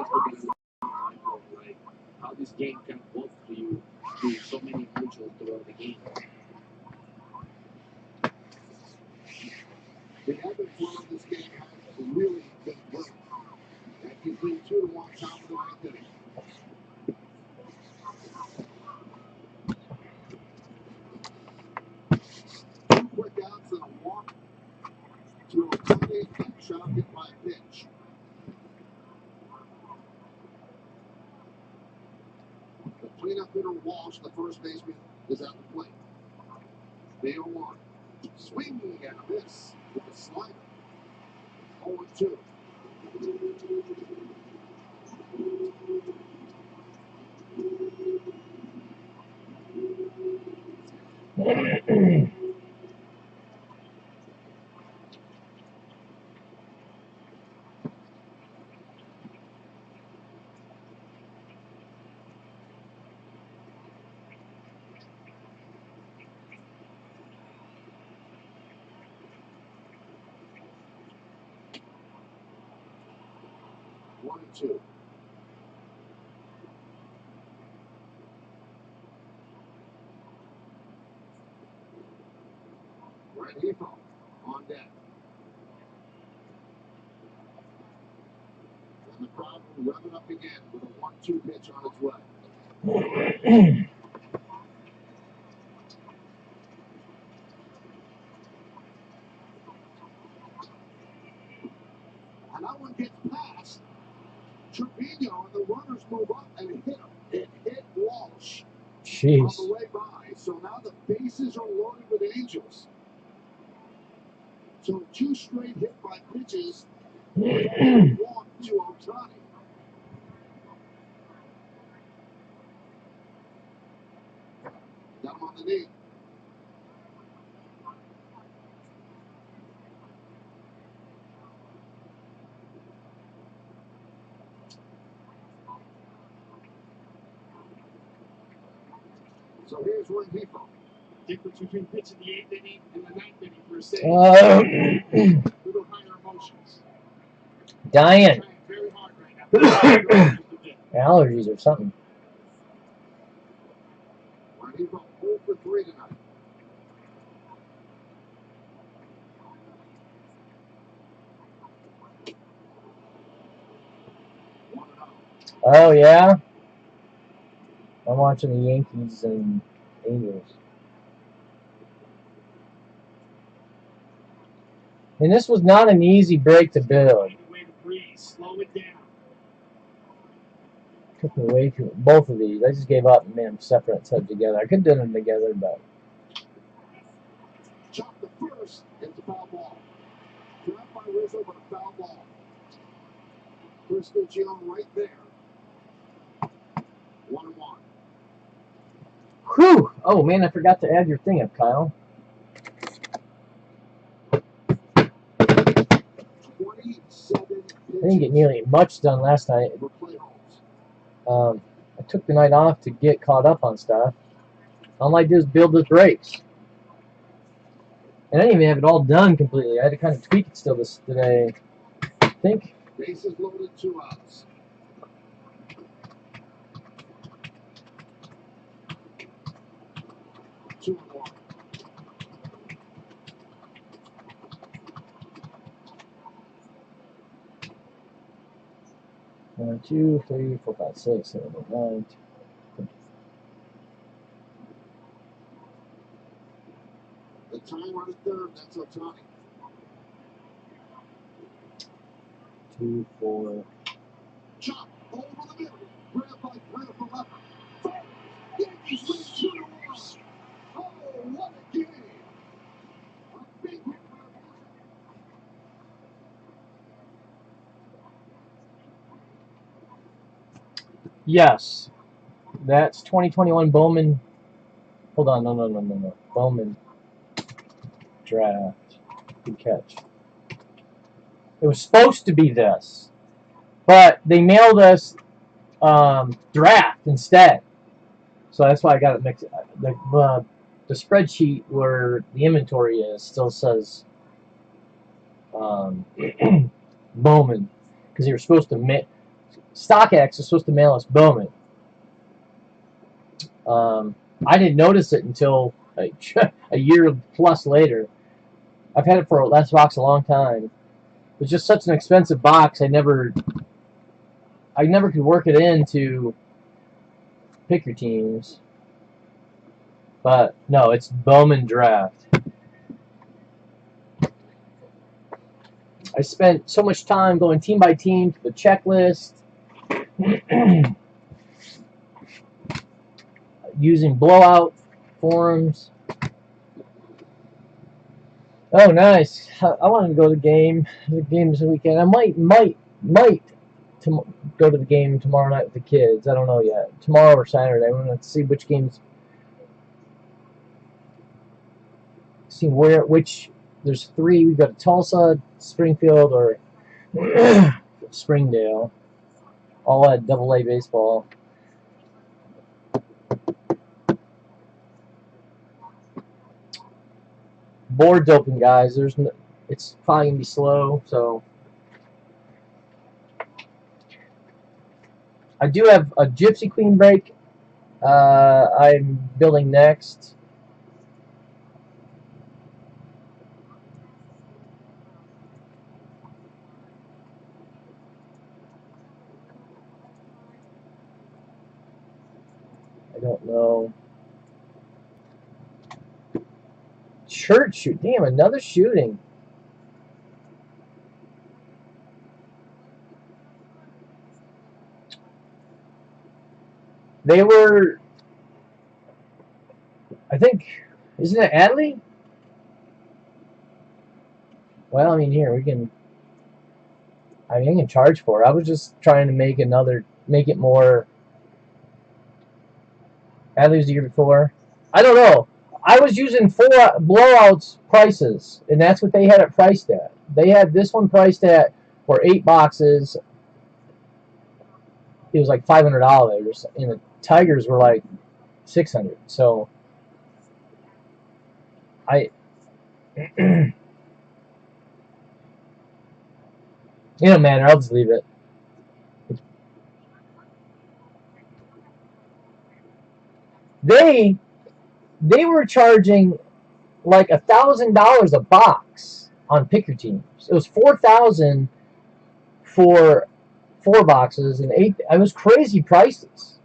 basically been an example of like how this game can evolve for you through so many individuals throughout the game. The ebb and flow of this game has really been great. That concludes 2-1 top of the ninth inning. Two quick outs and a walk to Otani and shot hit by a pitch. The cleanup hitter Walsh, the first baseman, is at the plate. The 0-1. Swinging and a miss with a slider. 0-2. One and two. Right Hifo on deck. And the crowd will rev it up again with a 1-2 pitch on its way. And that one gets past Trevino, and the runners move up and hit him. It hit Walsh. Jeez. On the way by. So now the bases are loaded with Angels. So 2 straight hit by pitches. Walk to Otani. Got him on the knee. So here's Rengifo. Difference between pitching the 8th inning and the 9th inning per se. Little higher emotions. Dying. Trying very hard right now. Allergies or something. Rengifo 0 for 3 tonight. Oh, yeah? I'm watching the Yankees and Angels. And this was not an easy break to build. Way to breathe. Slow it down. Took me way too. Both of these. I just gave up and made them separate instead of together. I could have done them together, but. Chop the first. It's a foul ball. Grabbed by Rizzo, but a foul ball. Cristiano right there. 1-1. Whew! Oh man, I forgot to add your thing up, Kyle. 27 I didn't get nearly much done last night. I took the night off to get caught up on stuff. All I did is build the brakes. And I didn't even have it all done completely. I had to kind of tweak it still this today. I think. Bases loaded, 2 outs. Two and one. One, 2, 3, 4, 5, 6, 7, 8, 9. The time on the third, that's Otani. 2, 4. Chop over the middle. Grab by Graham from left. Yankees win 2-1. Oh, what a game! A big hit by Yes. That's 2021 Bowman. Hold on, no. Bowman draft. Good catch. It was supposed to be this, but they mailed us draft instead. So that's why I got it mixed. The spreadsheet where the inventory is still says Bowman, because they were supposed to StockX is supposed to mail us Bowman. I didn't notice it until like a year plus later. I've had it for that box a long time. It was just such an expensive box. I never could work it into pick your teams. But no, it's Bowman Draft. I spent so much time going team by team to the checklist, using blowout forums. Oh, nice! I wanted to go to the game. The game this weekend. I might go to the game tomorrow night with the kids. I don't know yet. Tomorrow or Saturday. I'm gonna see which games. See which. There's 3. We go to Tulsa, Springfield, or Springdale. All at AA baseball. Board's open, guys. It's probably gonna be slow, so I do have a Gypsy Queen break. I'm building next. I don't know. Church shoot. Damn, another shooting. They were, I think, isn't it Adley? Well, I mean, here, I can charge for it. I was just trying to make it more. Adley was the year before. I don't know. I was using 4 blowouts prices, and that's what they had it priced at. They had this one priced at, for 8 boxes, it was like $500, and the Tigers were like $600. So I, it don't matter. I'll just leave it. They were charging like $1,000 a box on picker teams. It was $4,000 for 4 boxes and 8. It was crazy prices.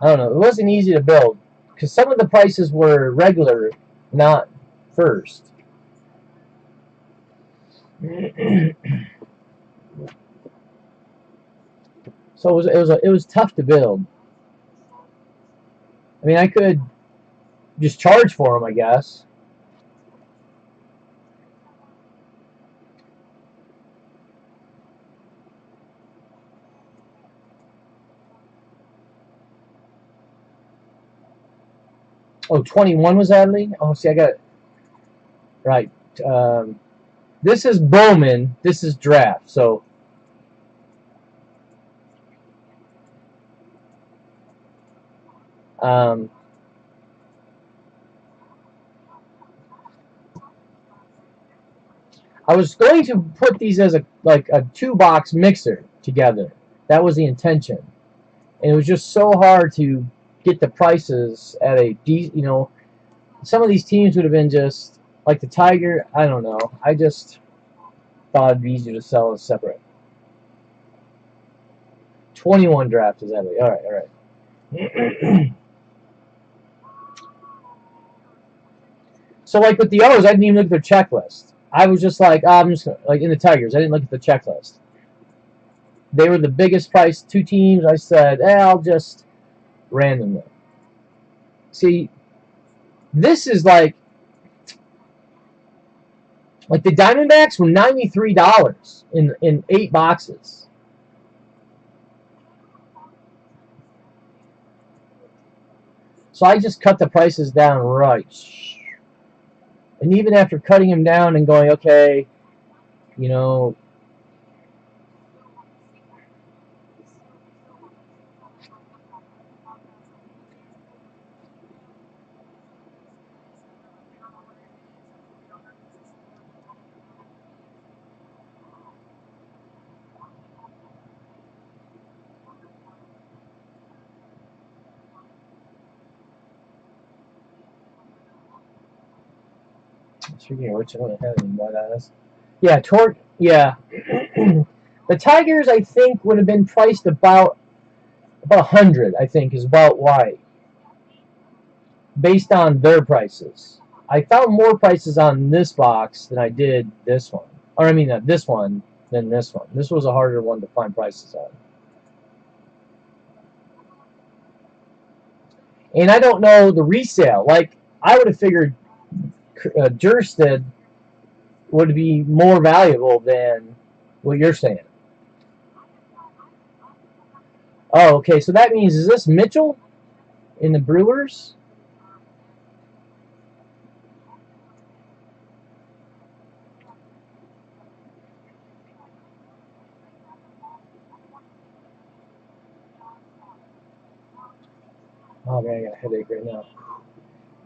I don't know. It wasn't easy to build because some of the prices were regular, not first. So it was tough to build. I mean, I could just charge for them, I guess. Oh, 21 was Adley? Oh, see, I got it. Right. This is Bowman. This is draft. So I was going to put these as a 2-box mixer together. That was the intention, and it was just so hard to get the prices at a some of these teams would have been just like the Tiger. I don't know. I just thought it'd be easier to sell as separate. 21 draft is Adley. All right. So, like with the others, I didn't even look at their checklist. I was just like, I'm just gonna, like in the Tigers, I didn't look at the checklist. They were the biggest price 2 teams. I said, I'll just random them. See, this is like the Diamondbacks were $93 in 8 boxes. So I just cut the prices down right. And even after cutting them down and going, okay, you know, Speaking of which, I don't have any white eyes. Yeah, Torque. Yeah, the Tigers I think would have been priced about 100. I think is about why, based on their prices. I found more prices on this box than I did this one, or I mean this one than this one. This was a harder one to find prices on. And I don't know the resale. Like I would have figured, Jersted would be more valuable than what you're saying. Oh, okay. So that means, is this Mitchell in the Brewers? Oh man, I got a headache right now.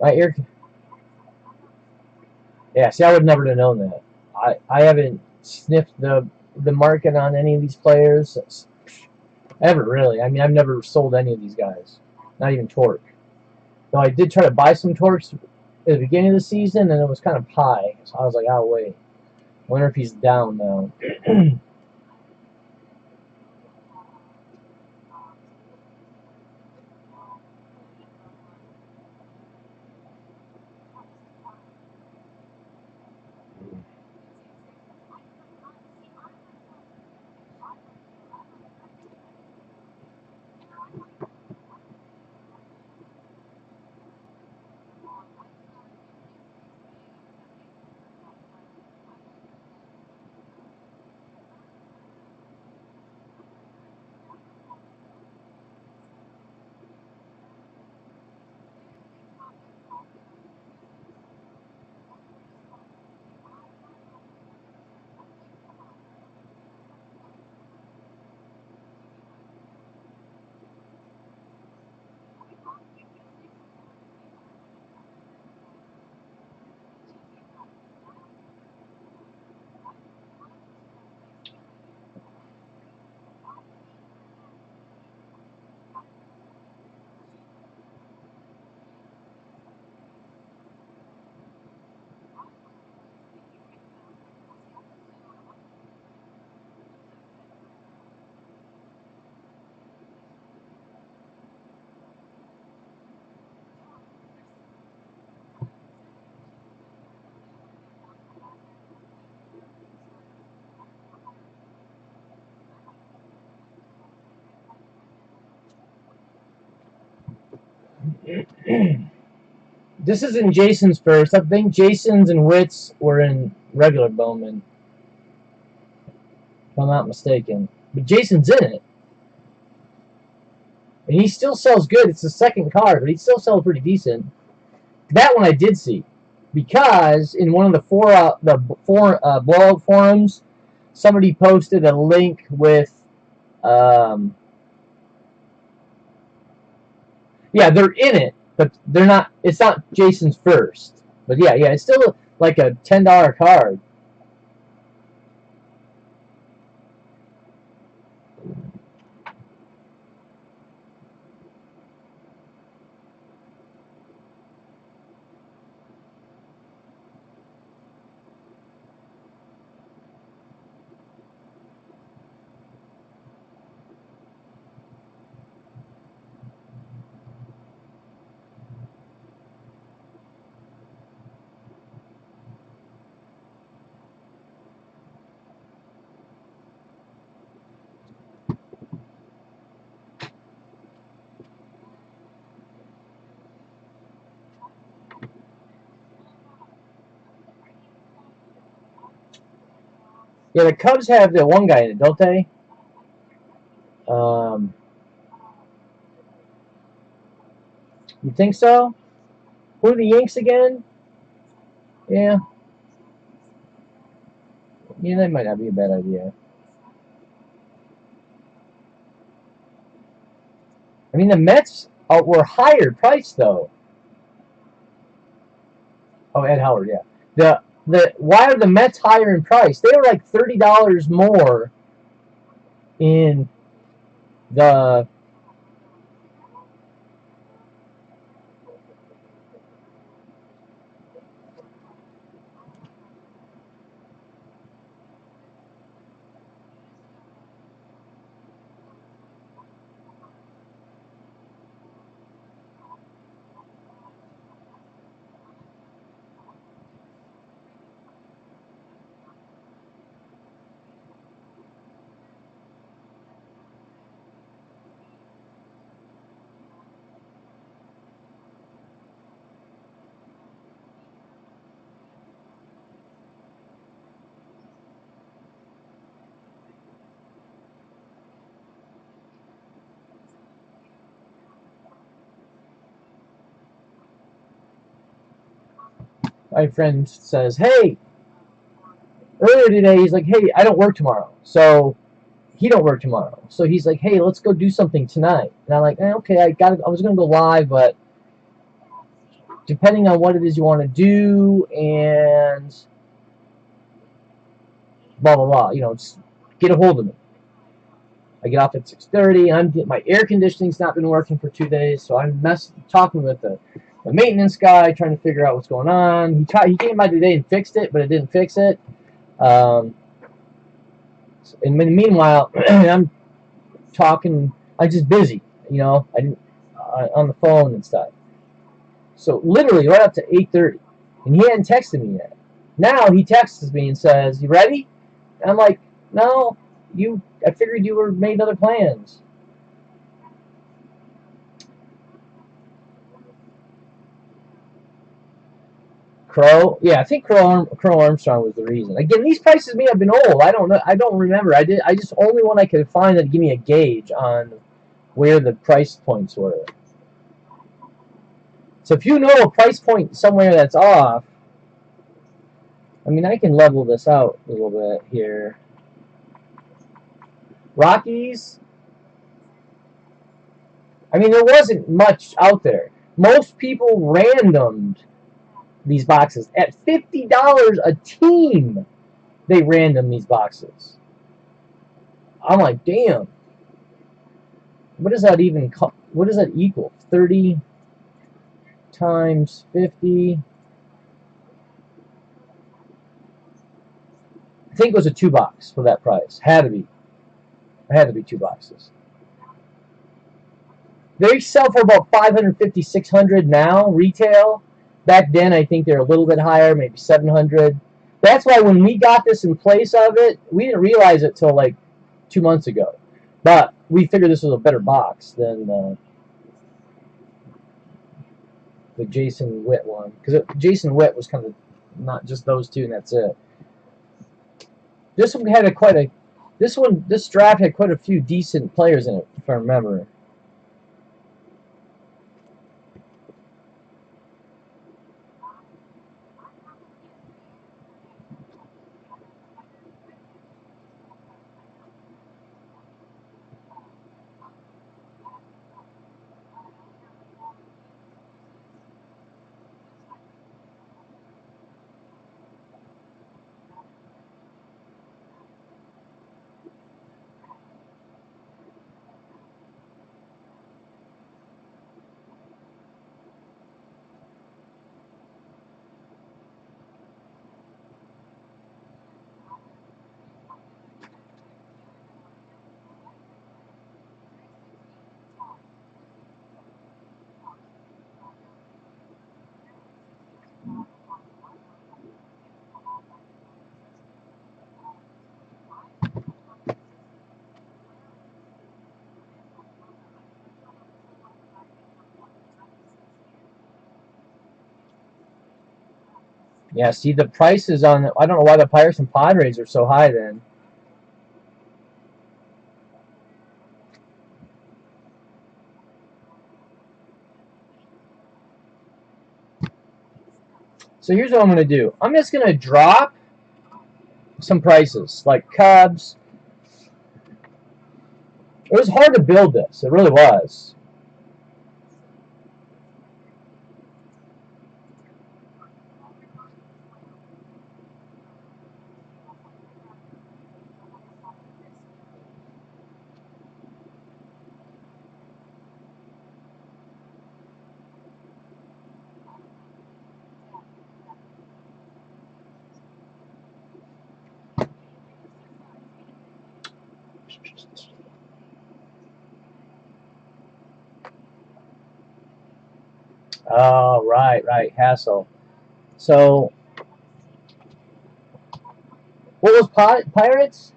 My ear. Yeah, see, I would never have known that. I haven't sniffed the market on any of these players ever, really. I mean, I've never sold any of these guys, not even Torque. Though I did try to buy some Torques at the beginning of the season, and it was kind of high, so I was like, oh wait, I wonder if he's down now. This is in Jason's first. I think Jason's and Witt's were in regular Bowman, if I'm not mistaken. But Jason's in it. And he still sells good. It's the second card, but he still sells pretty decent. That one I did see, because in one of the blowout forums, somebody posted a link with, yeah, they're in it, but they're not. It's not Jason's first. But yeah, it's still like a $10 card. Yeah, the Cubs have the one guy in it, don't they? Um, you think so? Who are the Yanks again? Yeah. Yeah, that might not be a bad idea. I mean, the Mets were higher priced though. Oh, Ed Howard, yeah. The why are the Mets higher in price? They were like $30 more in the. my friend says, hey, earlier today, he's like, hey, I don't work tomorrow. So he don't work tomorrow. So he's like, hey, let's go do something tonight. And I'm like, okay, I was going to go live, but depending on what it is you want to do and blah, blah, blah, just get a hold of me. I get off at 6:30. My air conditioning's not been working for 2 days, so I'm talking with the maintenance guy, trying to figure out what's going on. He came by today and fixed it, but it didn't fix it. And meanwhile, I'm talking. I'm just busy, I didn't on the phone and stuff. So literally right up to 8:30, and he hadn't texted me yet. Now he texts me and says, "You ready?" And I'm like, "No, I figured you were made other plans." Crow, yeah, I think Crow Armstrong was the reason. Again, these prices may have been old. I don't know. I don't remember. I just only one I could find that give me a gauge on where the price points were. So if you know a price point somewhere that's off, I mean, I can level this out a little bit here. Rockies, I mean, there wasn't much out there. Most people randomed these boxes at $50 a team. They random these boxes. I'm like, damn. What does that even? What does that equal? 30 times 50. I think it was a 2-box for that price. Had to be. It had to be 2 boxes. They sell for about 550, 600 now retail. Back then, I think they're a little bit higher, maybe 700. That's why when we got this in place of it, we didn't realize it till like 2 months ago. But we figured this was a better box than the Jason Witt one, because Jason Witt was kind of not just those two, and that's it. This one had this draft had quite a few decent players in it, if I remember. Yeah, see the prices on. I don't know why the Pirates and Padres are so high then. So here's what I'm gonna do. I'm just gonna drop some prices, like Cubs. It was hard to build this. It really was. Oh, right, Hassel. So, what was Pirates?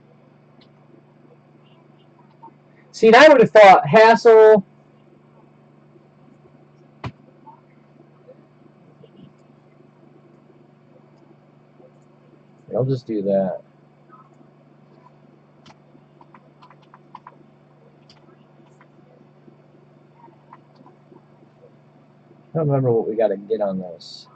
See, and I would have thought Hassel. I'll just do that. I don't remember what we got to get on this.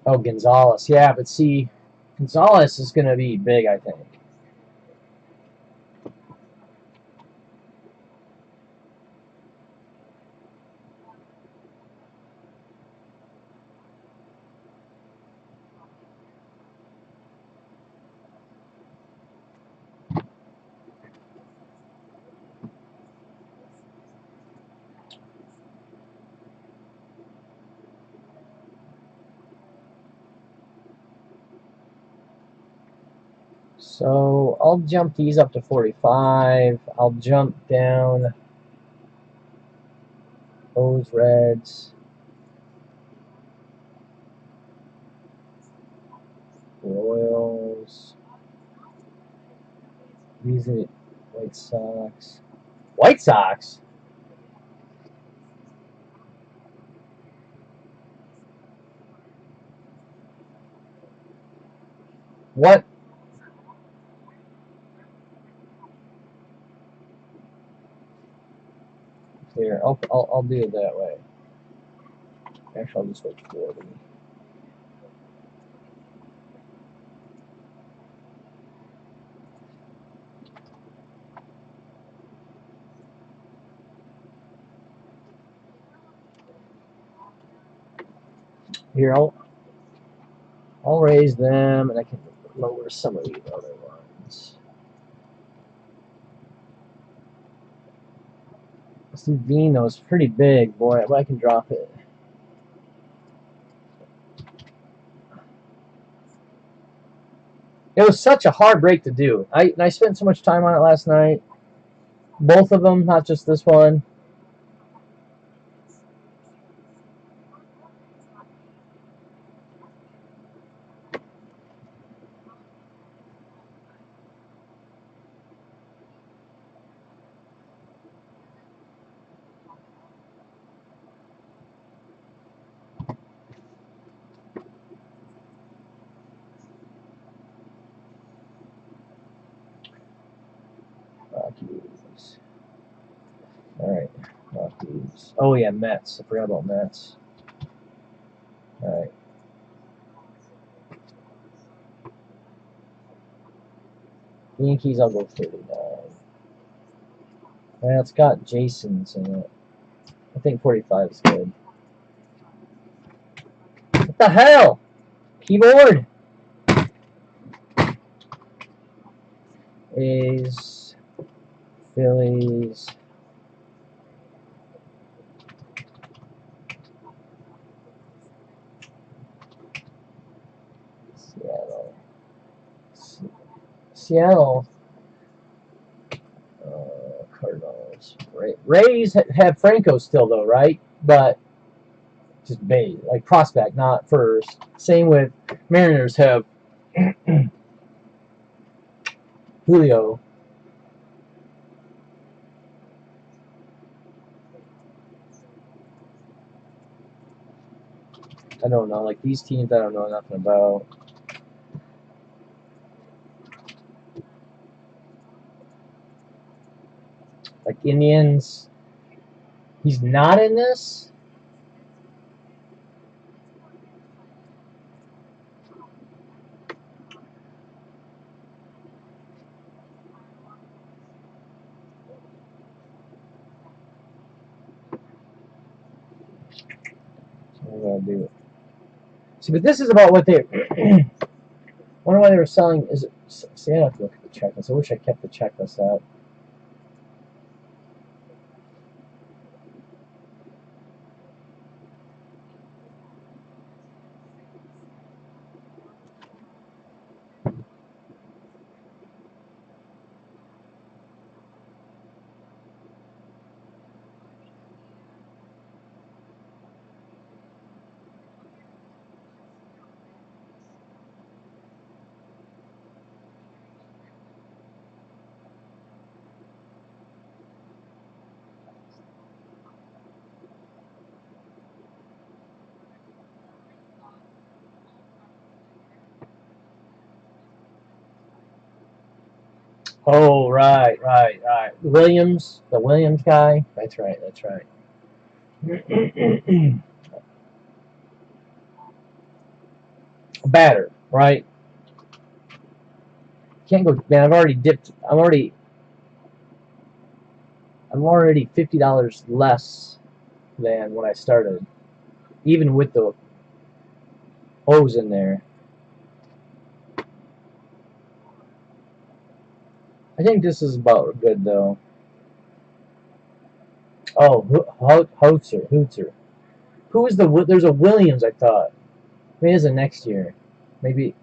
Oh, Gonzalez. Yeah, but see, Gonzalez is going to be big, I think. So I'll jump these up to 45. I'll jump down those reds. Royals. These are White Sox. White Sox? What? Here, I'll do it that way. Actually, I'll just wait 40. Here, I'll raise them, and I can lower some of these other ones. Steve Vino's pretty big, boy, but I can drop it. It was such a hard break to do. I spent so much time on it last night. Both of them, not just this one. Rockies. Alright, Rockies. Oh, yeah, Mets. I forgot about Mets. Alright. Yankees, I'll go 39. Well, it's got Jason's in it. I think 45 is good. What the hell? Keyboard? A's, Phillies. Seattle. Seattle. Cardinals. Rays have Franco still, though, right? But just base, like prospect, not first. Same with Mariners have Julio. I don't know. Like these teams, I don't know nothing about. Like Indians, he's not in this. So I'm gonna do it. See, but this is about what they. Wonder why they were selling. Is it? See, I have to look at the checklist. I wish I kept the checklist out. Oh, right. Williams, the Williams guy. That's right. batter, right? Can't go, man. I've already dipped. I'm already $50 less than when I started, even with the O's in there. I think this is about good though. Oh, Hootzer. Who is the? There's a Williams. I thought maybe it's a next year, maybe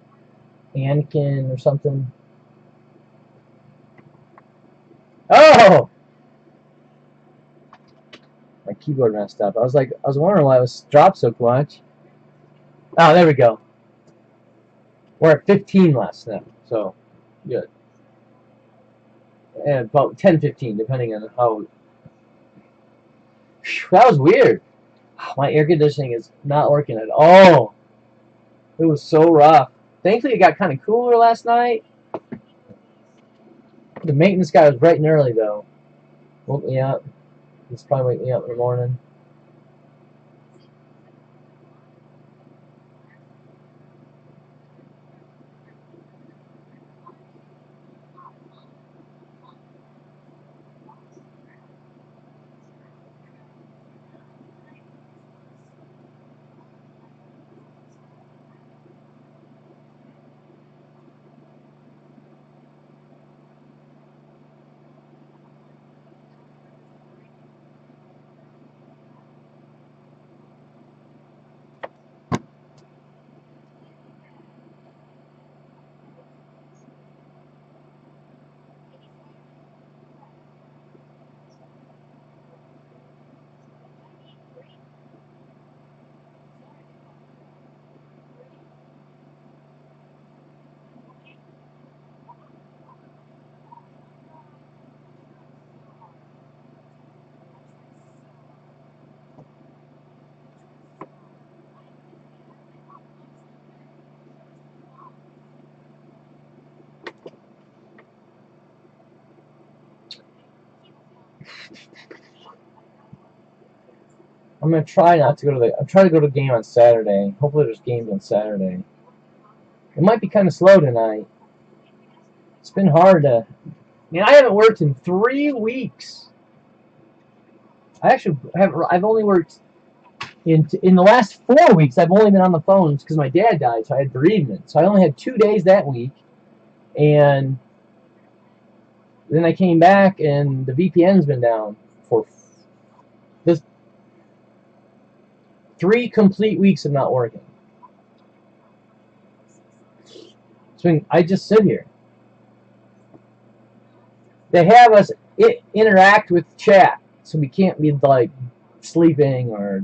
Anakin or something. Oh, my keyboard messed up. I was wondering why it was dropped so much. Oh, there we go. We're at 15 less now, so good. And about 10-15, depending on how. That was weird. My air conditioning is not working at all. It was so rough. Thankfully, it got kind of cooler last night. The maintenance guy was bright and early, though. Woke me up. He's probably waking me up in the morning. I'm gonna try not to go to the. I'm trying to go to the game on Saturday. Hopefully, there's games on Saturday. It might be kind of slow tonight. It's been hard to. Man, I haven't worked in 3 weeks. I actually have. I've only worked in the last 4 weeks. I've only been on the phones because my dad died, so I had bereavement. So I only had 2 days that week, and then I came back, and the VPN's been down for this 3 complete weeks of not working. So I just sit here. They have us interact with chat, so we can't be like sleeping or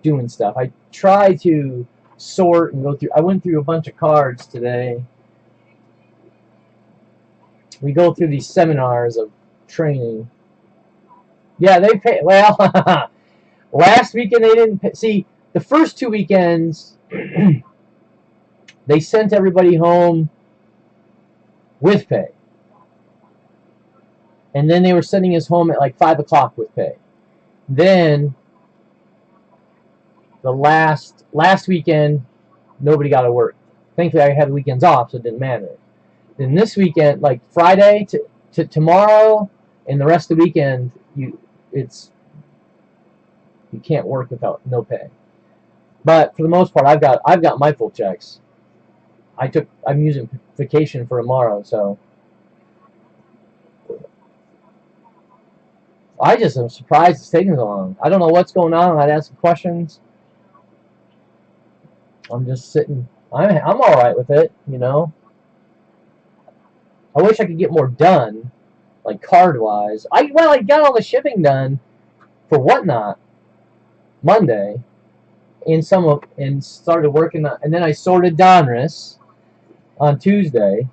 doing stuff. I try to sort and go through. I went through a bunch of cards today. We go through these seminars of training. Yeah, they pay. Well, last weekend they didn't pay. See, the first 2 weekends, they sent everybody home with pay. And then they were sending us home at like 5 o'clock with pay. Then the last weekend, nobody got to work. Thankfully, I had weekends off, so it didn't matter. Then this weekend, like Friday to tomorrow, and the rest of the weekend, you can't work without no pay. But for the most part, I've got my full checks. I'm using vacation for tomorrow, so I just am surprised it's taking so long. I don't know what's going on. I'd ask questions. I'm just sitting. I'm all right with it, you know. I wish I could get more done, like card-wise. I got all the shipping done for Whatnot Monday, and started working on, and then I sorted Donruss on Tuesday,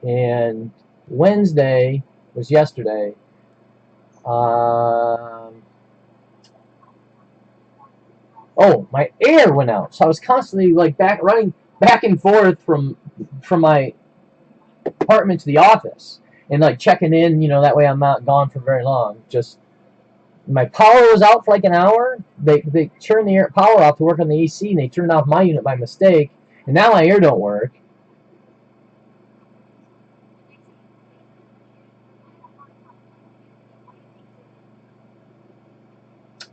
and Wednesday was yesterday. Oh, my air went out, so I was constantly like running back and forth from my apartment to the office, and like checking in. You know, that way I'm not gone for very long. Just My power was out for like an hour. They turned the power off to work on the AC, and they turned off my unit by mistake, and now my air don't work.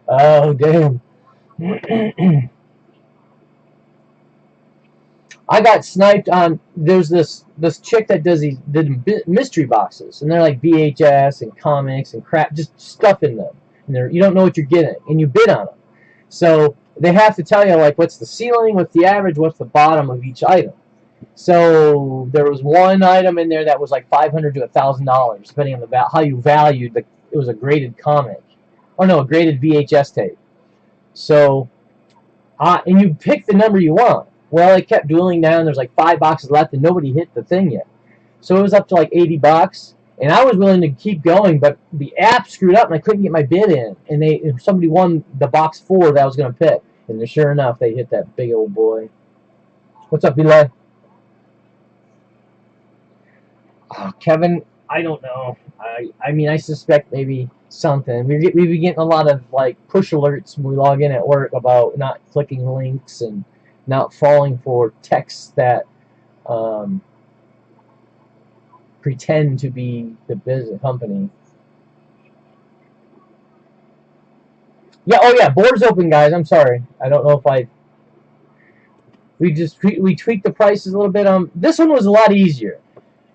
Oh, damn. I got sniped on. There's this chick that does these mystery boxes, and they're like VHS and comics and crap, just stuff in them. And you don't know what you're getting, and you bid on them. So they have to tell you like what's the ceiling, what's the average, what's the bottom of each item. So there was one item in there that was like $500 to $1,000, depending on how you valued the. It was a graded comic, or no, a graded VHS tape. So, and you pick the number you want. Well, it kept dwindling down. There's like 5 boxes left, and nobody hit the thing yet. So it was up to like $80, and I was willing to keep going, but the app screwed up, and I couldn't get my bid in. And somebody won the box 4 that I was going to pick, and sure enough, they hit that big old boy. What's up, Eli? Oh, Kevin, I don't know. I mean, I suspect maybe something. We've been getting a lot of like push alerts when we log in at work about not clicking links and not falling for texts that pretend to be the business company. Yeah. Oh yeah. Board's open, guys. I'm sorry. I don't know if we tweaked the prices a little bit. This one was a lot easier.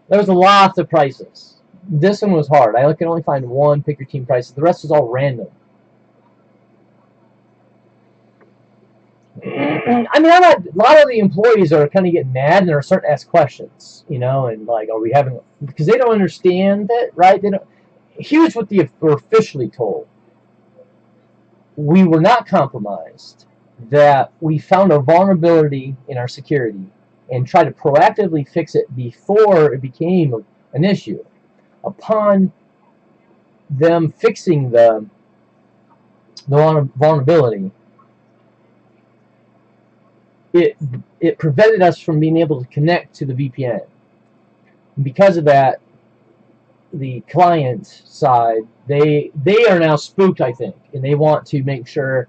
There was a lot of prices. This one was hard. I could only find one pick your team prices. The rest was all random. I mean, a lot of the employees are kind of getting mad and they're starting to ask questions, and like, are we having, because they don't understand it, right? They don't. Here's what we're officially told: we were not compromised. That we found a vulnerability in our security and tried to proactively fix it before it became an issue. Upon them fixing the vulnerability, it prevented us from being able to connect to the VPN. And because of that, the client side, they are now spooked, I think, and they want to make sure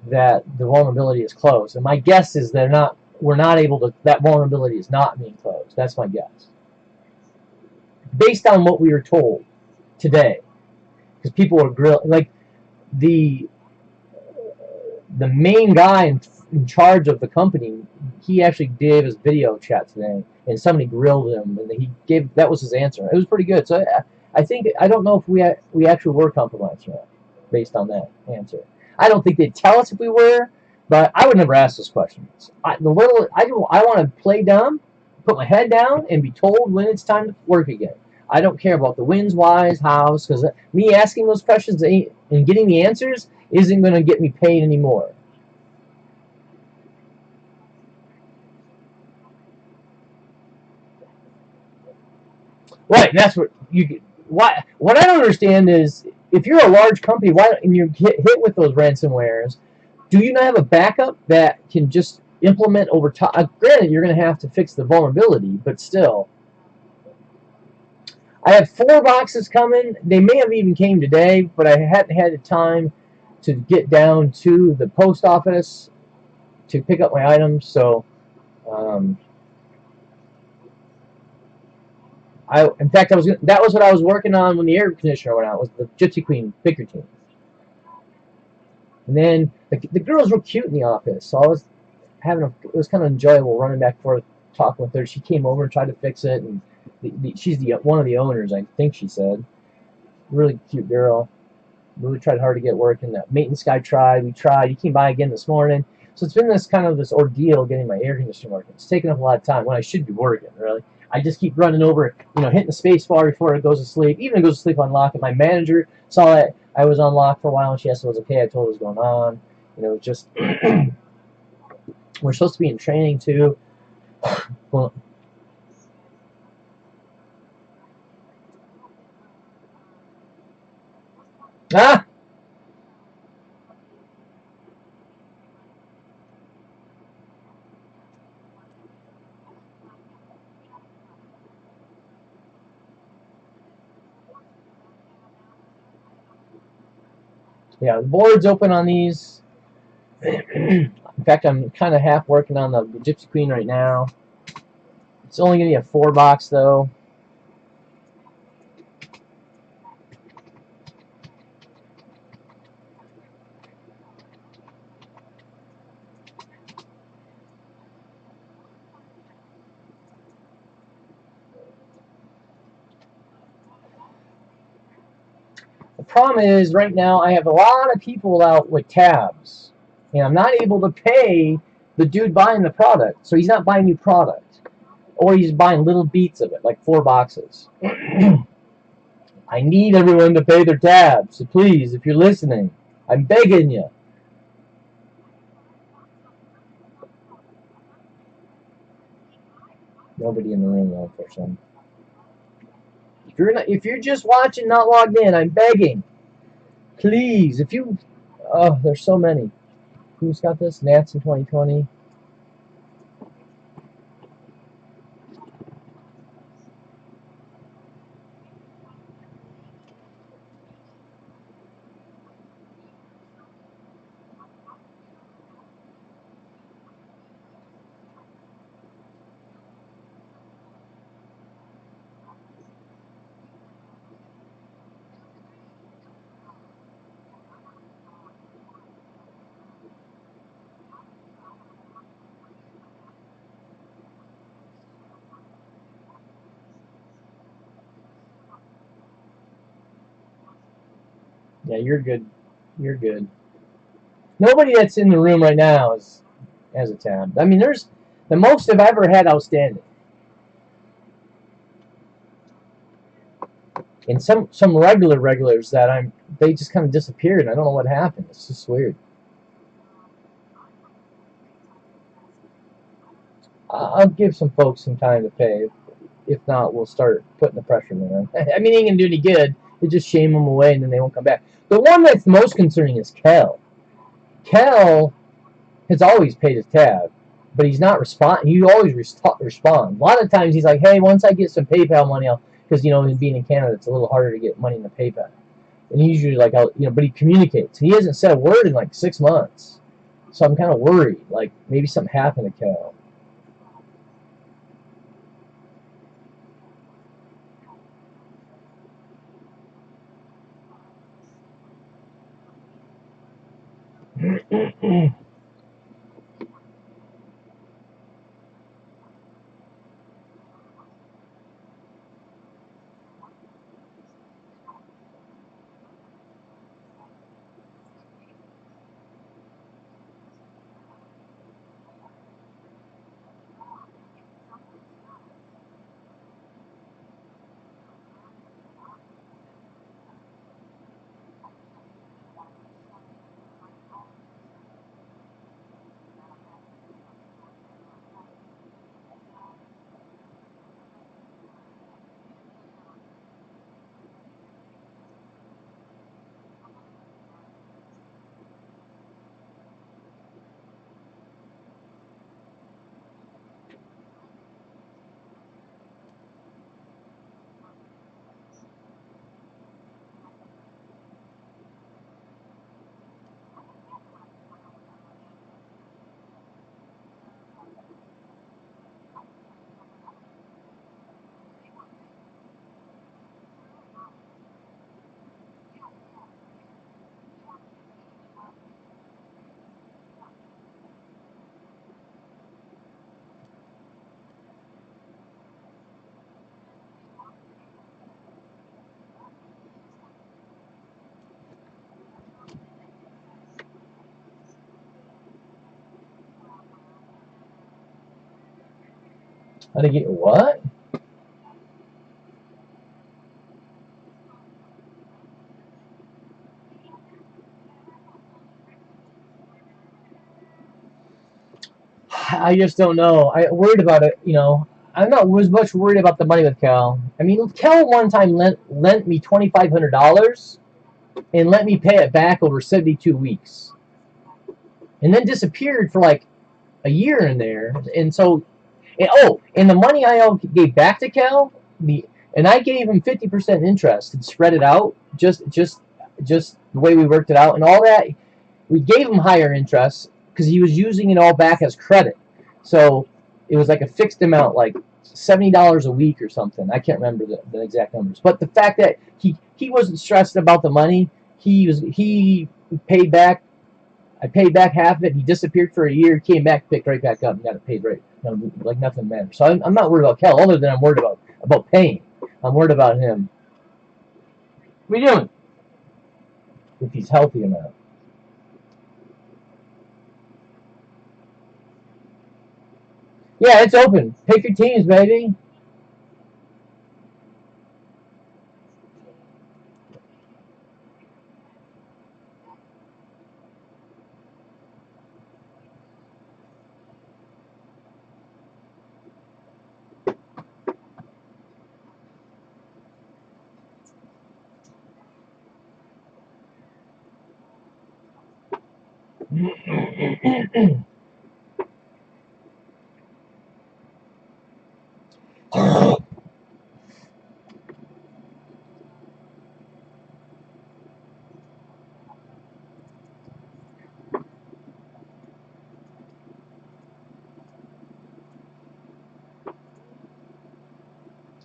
that the vulnerability is closed. And my guess is we're not able to, that vulnerability is not being closed. That's my guess. Based on what we were told today. Because people were grilling, like the main guy in charge of the company, he actually gave his video chat today, and somebody grilled him, and that was his answer. It was pretty good. So I don't know if we actually were compromised or not, based on that answer. I don't think they'd tell us if we were, but I would never ask those questions. I want to play dumb, put my head down, and be told when it's time to work again. I don't care about the wins, whys, hows, because me asking those questions and getting the answers isn't going to get me paid anymore. Right, that's what what I don't understand is if you're a large company, and you get hit with those ransomwares, do you not have a backup that can just implement over time? Granted, you're going to have to fix the vulnerability, but still. I have 4 boxes coming. They may have even came today, but I hadn't had the time to get down to the post office to pick up my items. So, in fact, that was what I was working on when the air conditioner went out. Was the Gypsy Queen picker team. And then the girls were cute in the office, so I was it was kind of enjoyable running back and forth talking with her. She came over and tried to fix it, and she's one of the owners, I think she said. Really cute girl. Really tried hard to get working. That maintenance guy tried. We tried. He came by again this morning. So it's been this ordeal getting my air conditioning working. It's taken up a lot of time when I should be working, really. I just keep running over, hitting the space bar before it goes to sleep. Even if it goes to sleep on lock. And my manager saw that I was on lock for a while, and she asked if it was okay. I told her what was going on. Just we're supposed to be in training too. Well, ah. Yeah, the board's open on these. In fact, I'm kind of half working on the Gypsy Queen right now. It's only going to be a 4-box, though. The problem is, right now, I have a lot of people out with tabs, and I'm not able to pay the dude buying the product, so he's not buying new product, or he's buying little beats of it, like 4 boxes. I need everyone to pay their tabs, so please, if you're listening, I'm begging you. Nobody in the room, though, for some. If you're just watching, not logged in, I'm begging. Please, if you, oh, there's so many. Who's got this? Nats in 2020. Yeah, you're good. You're good. Nobody that's in the room right now has a tab. I mean, there's the most I've ever had outstanding. And some regulars that they just kind of disappeared. I don't know what happened. It's just weird. I'll give some folks some time to pay. If not, we'll start putting the pressure on them. I mean, it ain't gonna do any good. You just shame them away, and then they won't come back. The one that's most concerning is Kel. Kel has always paid his tab, but he's not respond. He always responds. A lot of times he's like, "Hey, once I get some PayPal money, because being in Canada, it's a little harder to get money in the PayPal." And he's usually like, but he communicates. He hasn't said a word in like 6 months, so I'm kind of worried. Like maybe something happened to Kel. How to get what? I just don't know. I worried about it. I'm not as much worried about the money with Cal. I mean, Cal one time lent me $2,500 and let me pay it back over 72 weeks, and then disappeared for like a year in there. And so, and the money I gave back to Cal, and I gave him 50% interest and spread it out. Just just the way we worked it out and all that. We gave him higher interest because he was using it all back as credit. So it was like a fixed amount, like $70 a week or something. I can't remember the exact numbers. But the fact that he wasn't stressed about the money, he paid back. I paid back half of it. He disappeared for a year, came back, picked right back up, and got it paid right. Like nothing mattered. So I'm not worried about Kel, other than I'm worried about paying. I'm worried about him. What are you doing? If he's healthy or not. Yeah, it's open. Pick your teams, baby.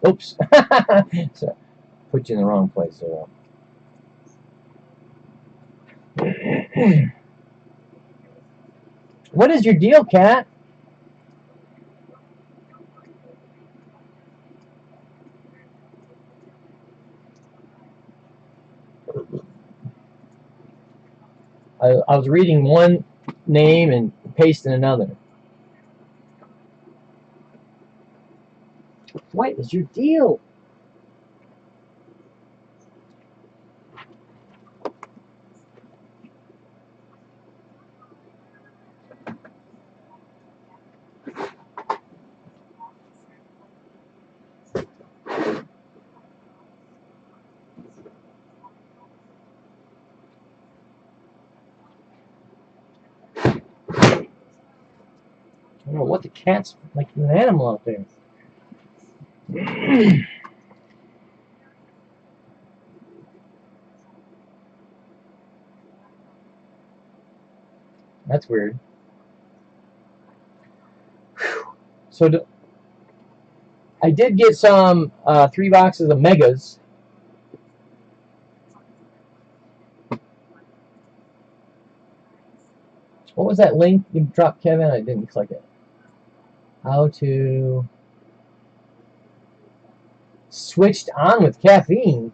Oops. So, put you in the wrong place there. What is your deal, Cat? I was reading one name and pasting another. What is your deal? I don't know what the cat's like an animal out there. That's weird. So I did get some 3 boxes of megas. What was that link you dropped, Kevin? I didn't click it. How to switched on with caffeine.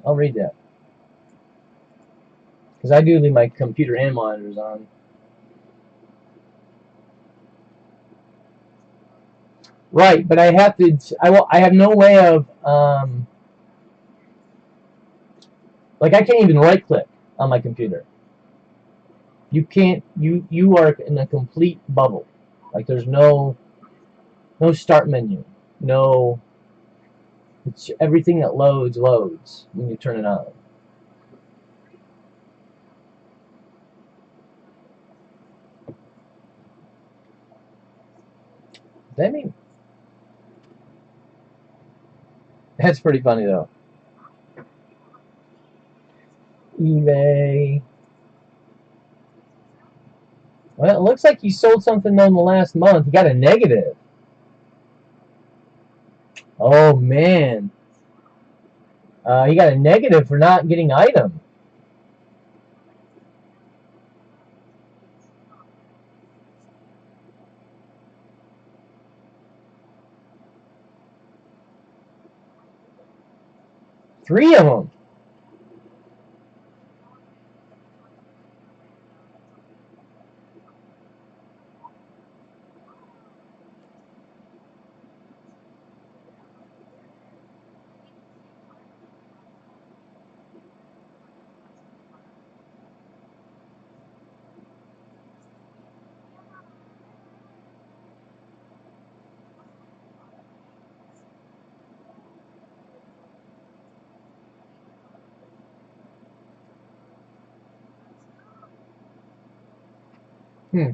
I'll read that. Because I do leave my computer and monitors on. Right, but I have to. I have no way of. Like I can't even right click on my computer. You can't. You are in a complete bubble. Like there's no start menu. No. It's everything that loads when you turn it on. Does that mean? That's pretty funny though. eBay. Well, it looks like he sold something though in the last month. He got a negative. Oh man. He got a negative for not getting item. Three of them. Hmm.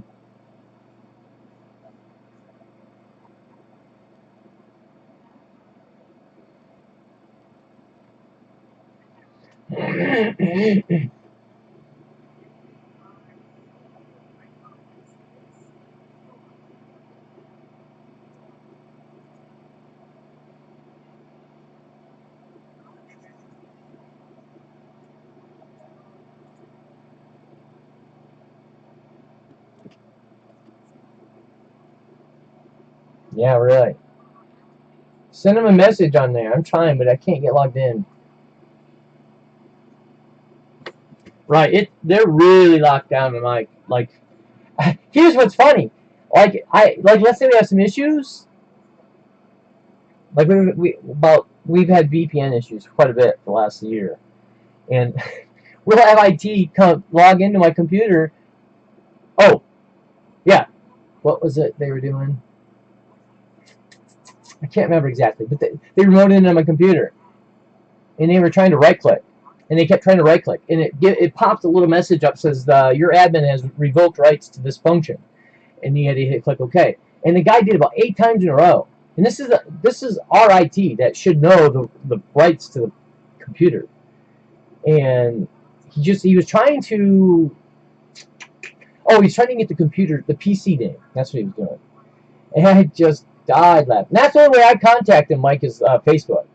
Yeah, really. Send them a message on there. I'm trying, but I can't get logged in. Right, they're really locked down to like. Here's what's funny. Let's say we have some issues. Like we've had VPN issues quite a bit the last year, and we'll have IT come log into my computer. Oh, yeah. What was it they were doing? I can't remember exactly, but they remoted into my computer, and they were trying to right click, and they kept trying to right click, and it popped a little message up says your admin has revoked rights to this function, and you had to hit click OK. And the guy did about 8 times in a row. And this is our IT that should know the rights to the computer, and he was trying to. Oh, he's trying to get the PC name. That's what he was doing. And I just died laughing. And that's the only way I contact him, Mike, is Facebook.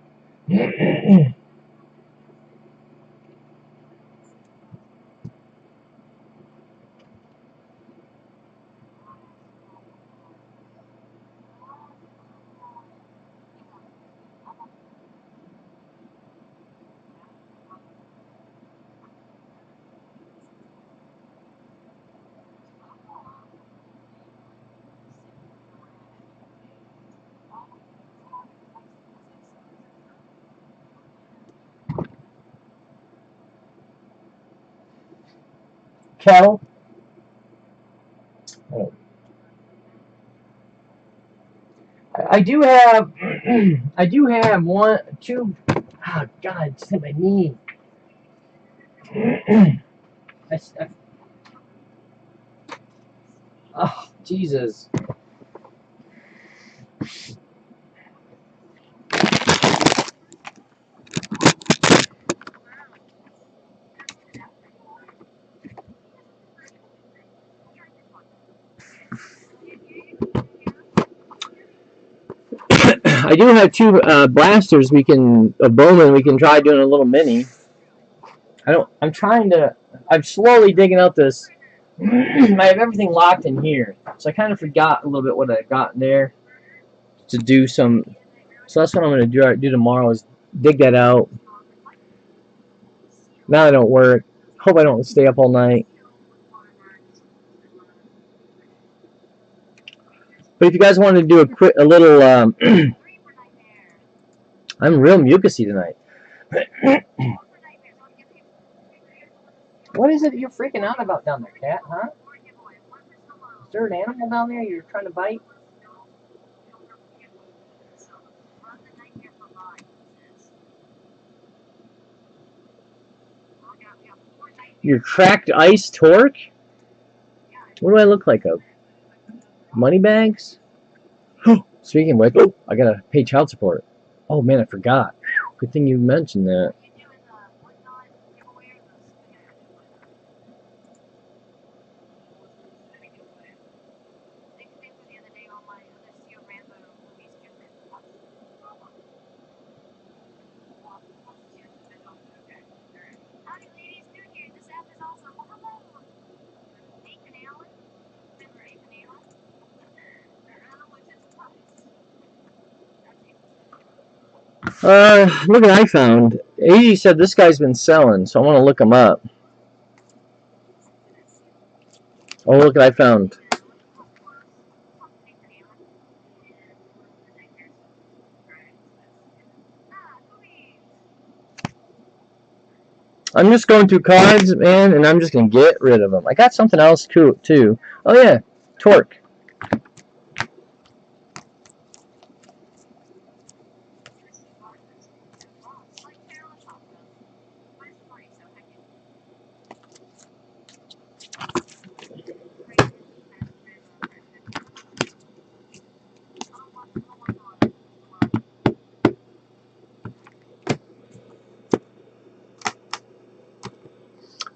Kel? Oh. I do have I do have one, two. Oh God, just hit my knee. Oh Jesus. I do have two blasters. Bowman. We can try doing a little mini. I'm trying to. I'm slowly digging out this. I have everything locked in here, so I kind of forgot a little bit what I got in there to do some. So that's what I'm going to do tomorrow is dig that out. Now I don't work. Hope I don't stay up all night. But if you guys want to do a little, I'm real mucusy tonight. What is it that you're freaking out about down there, cat? Huh? Is there an animal down there you're trying to bite? Your cracked ice torque? What do I look like? Money bags? Speaking of which, I gotta pay child support. Oh man, I forgot. Good thing you mentioned that. Look what I found. He said this guy's been selling, so I want to look him up. Oh, look what I found. I'm just going through cards, man, and I'm just going to get rid of them. I got something else cool, too. Oh, yeah. Torque.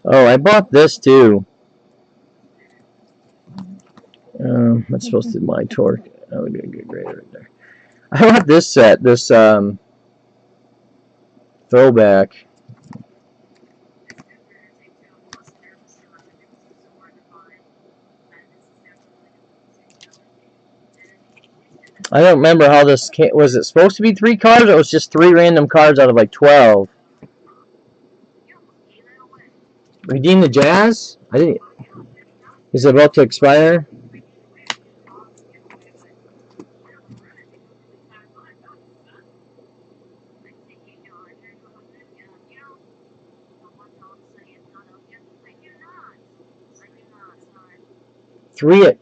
Oh, I bought this too. That's supposed to be my torque. Oh, good grade right there. I bought this set, this throwback. I don't remember how this came. Was it supposed to be 3 cards, or it was just 3 random cards out of like 12? Redeem the Jazz? I didn't. Is it about to expire? Three.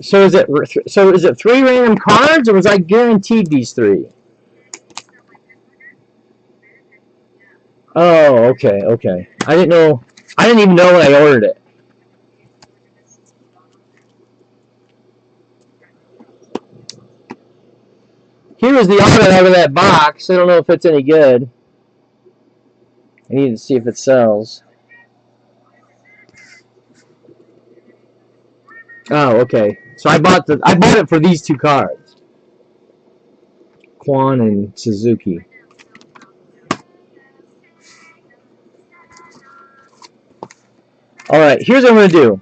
So is it 3 random cards, or was I guaranteed these 3? Oh, okay. I didn't know. I didn't even know when I ordered it. Here is the audit out of that box. I don't know if it's any good. I need to see if it sells. Oh, okay. So I bought it for these 2 cards, Kwan and Suzuki. All right, here's what I'm gonna do.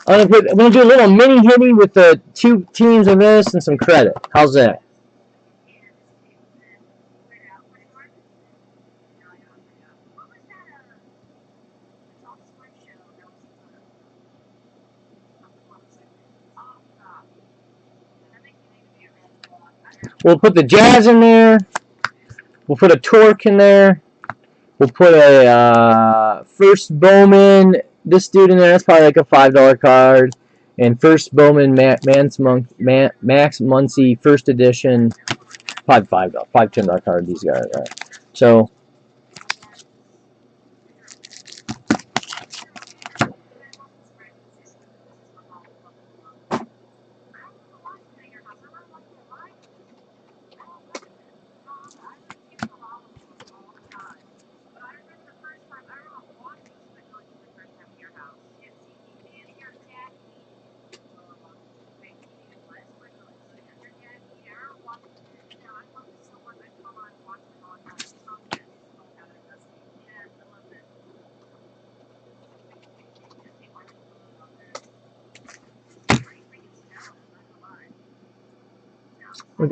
I'm gonna do a little mini hitty with the 2 teams of this and some credit. How's that? We'll put the Jazz in there. We'll put a Torque in there. We'll put a First Bowman, this dude in there. That's probably like a $5 card. And First Bowman Max Muncy First Edition, probably $5, $10 card. These guys are. So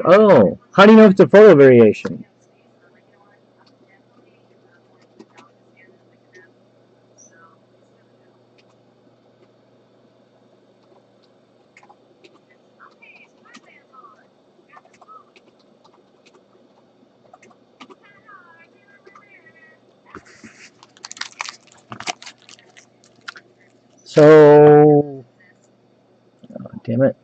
oh, how do you know if it's a photo variation? So, oh, damn it.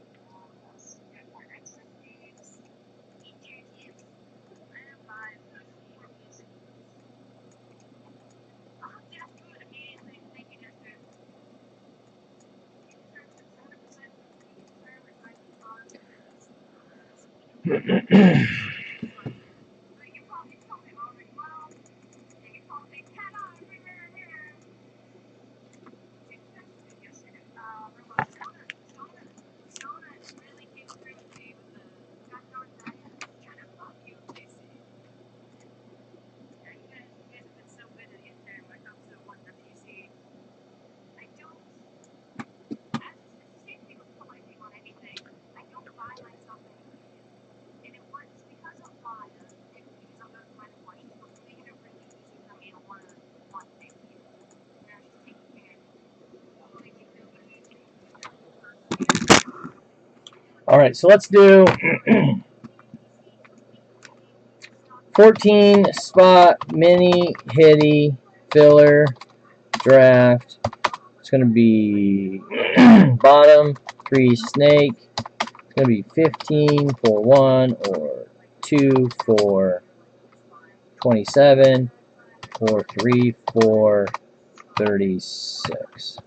All right, so let's do 14 spot mini hitty filler draft. It's gonna be bottom 3 snake. It's gonna be 15 for 1 or 2 for 27, 4, 3 for 36.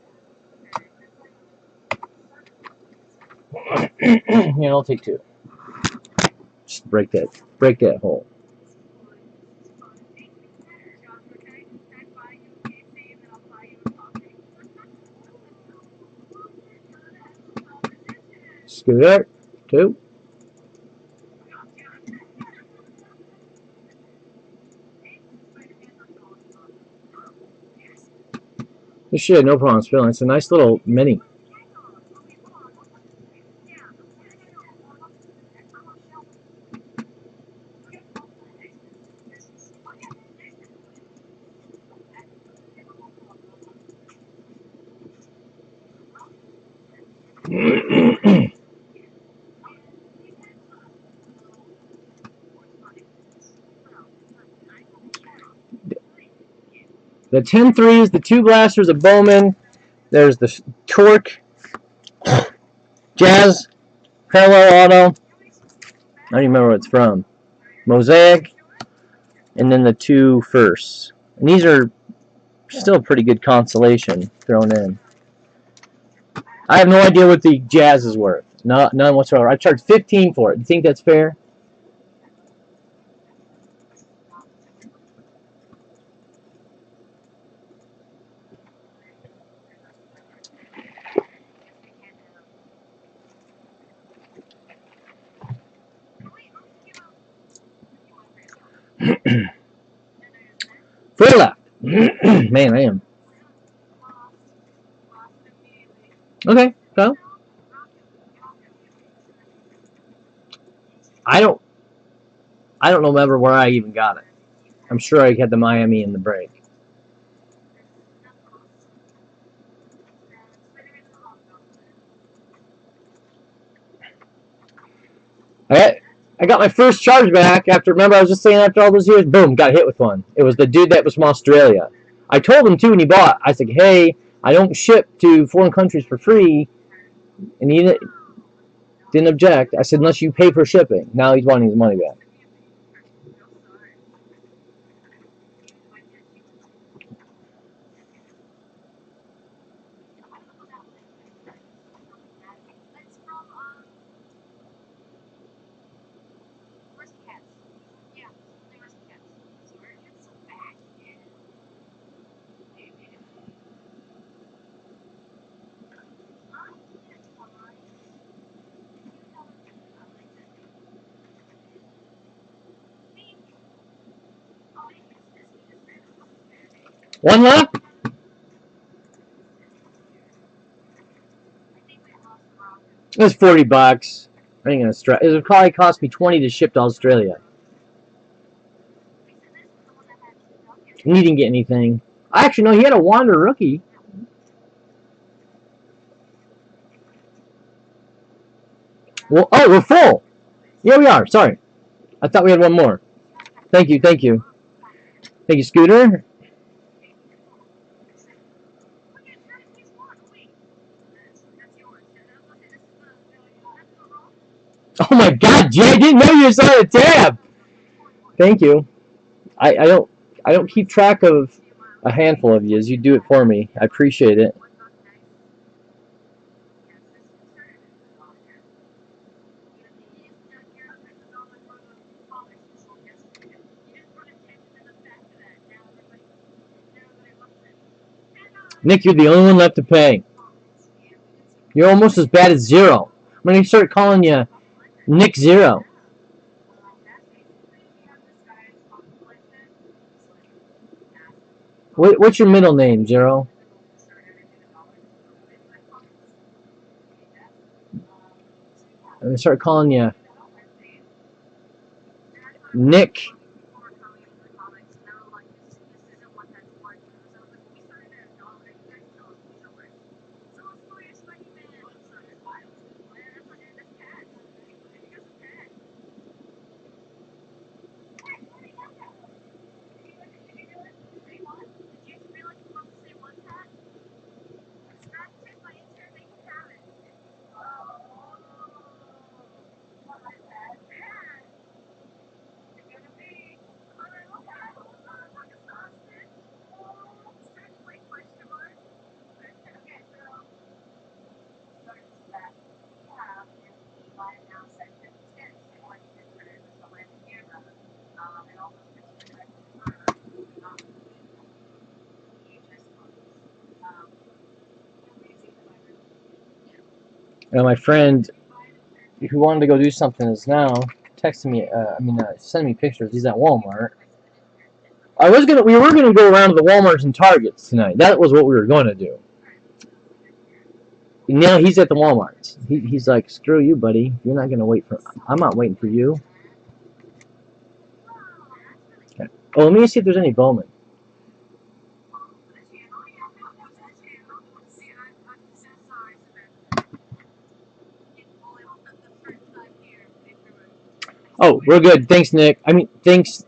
Yeah, I'll take 2. Just break that hole. Scooter, 2. This shit, no problem spilling. It's a nice little mini. The 10-3s, the 2 blasters of Bowman. There's the Torque Jazz Parallel Auto. I don't even remember what it's from. Mosaic. And then the 2 firsts. And these are still pretty good consolation thrown in. I have no idea what the Jazz is worth. None whatsoever. I charged $15 for it. Do you think that's fair? Four left. Man, I am. Okay, so I don't remember where I even got it. I'm sure I had the Miami in the break. I got my first charge back after, remember I was just saying after all those years, boom, got hit with one. It was the dude that was from Australia. I told him too when he bought, I said, hey, I don't ship to foreign countries for free. And he didn't object. I said, unless you pay for shipping. Now he's wanting his money back. One left? It was $40. I ain't gonna stress. It would probably cost me $20 to ship to Australia. And he didn't get anything. I actually know he had a Wander rookie. Well, oh, we're full. Yeah, we are. Sorry. I thought we had one more. Thank you, thank you. Thank you, Scooter. Oh my God, Jay! I didn't know you saw the tab. Thank you. I don't keep track of a handful of yous. You do it for me. I appreciate it. Nick, you're the only one left to pay. You're almost as bad as Zero. I'm gonna start calling you Nick Zero. What's your middle name, Zero? I'm gonna start calling you Nick. And my friend who wanted to go do something is now texting me. Sending me pictures. He's at Walmart. We were gonna go around to the WalMarts and Targets tonight. That was what we were going to do. And now he's at the WalMarts. He's like, screw you, buddy. You're not gonna wait for. I'm not waiting for you. Okay. Oh, let me see if there's any Bowman. Oh, we're good. Thanks, Nick. Thanks,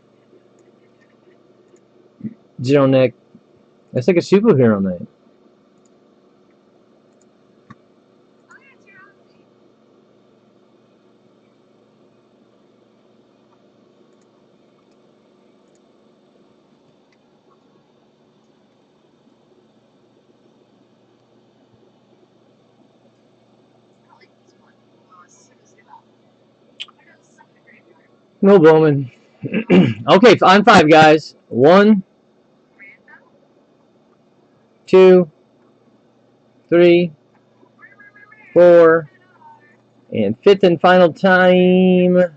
Zero Nick. That's like a superhero name. No Bowman. Okay, on 5, guys. 1, 2, 3, 4, and 5th and final time.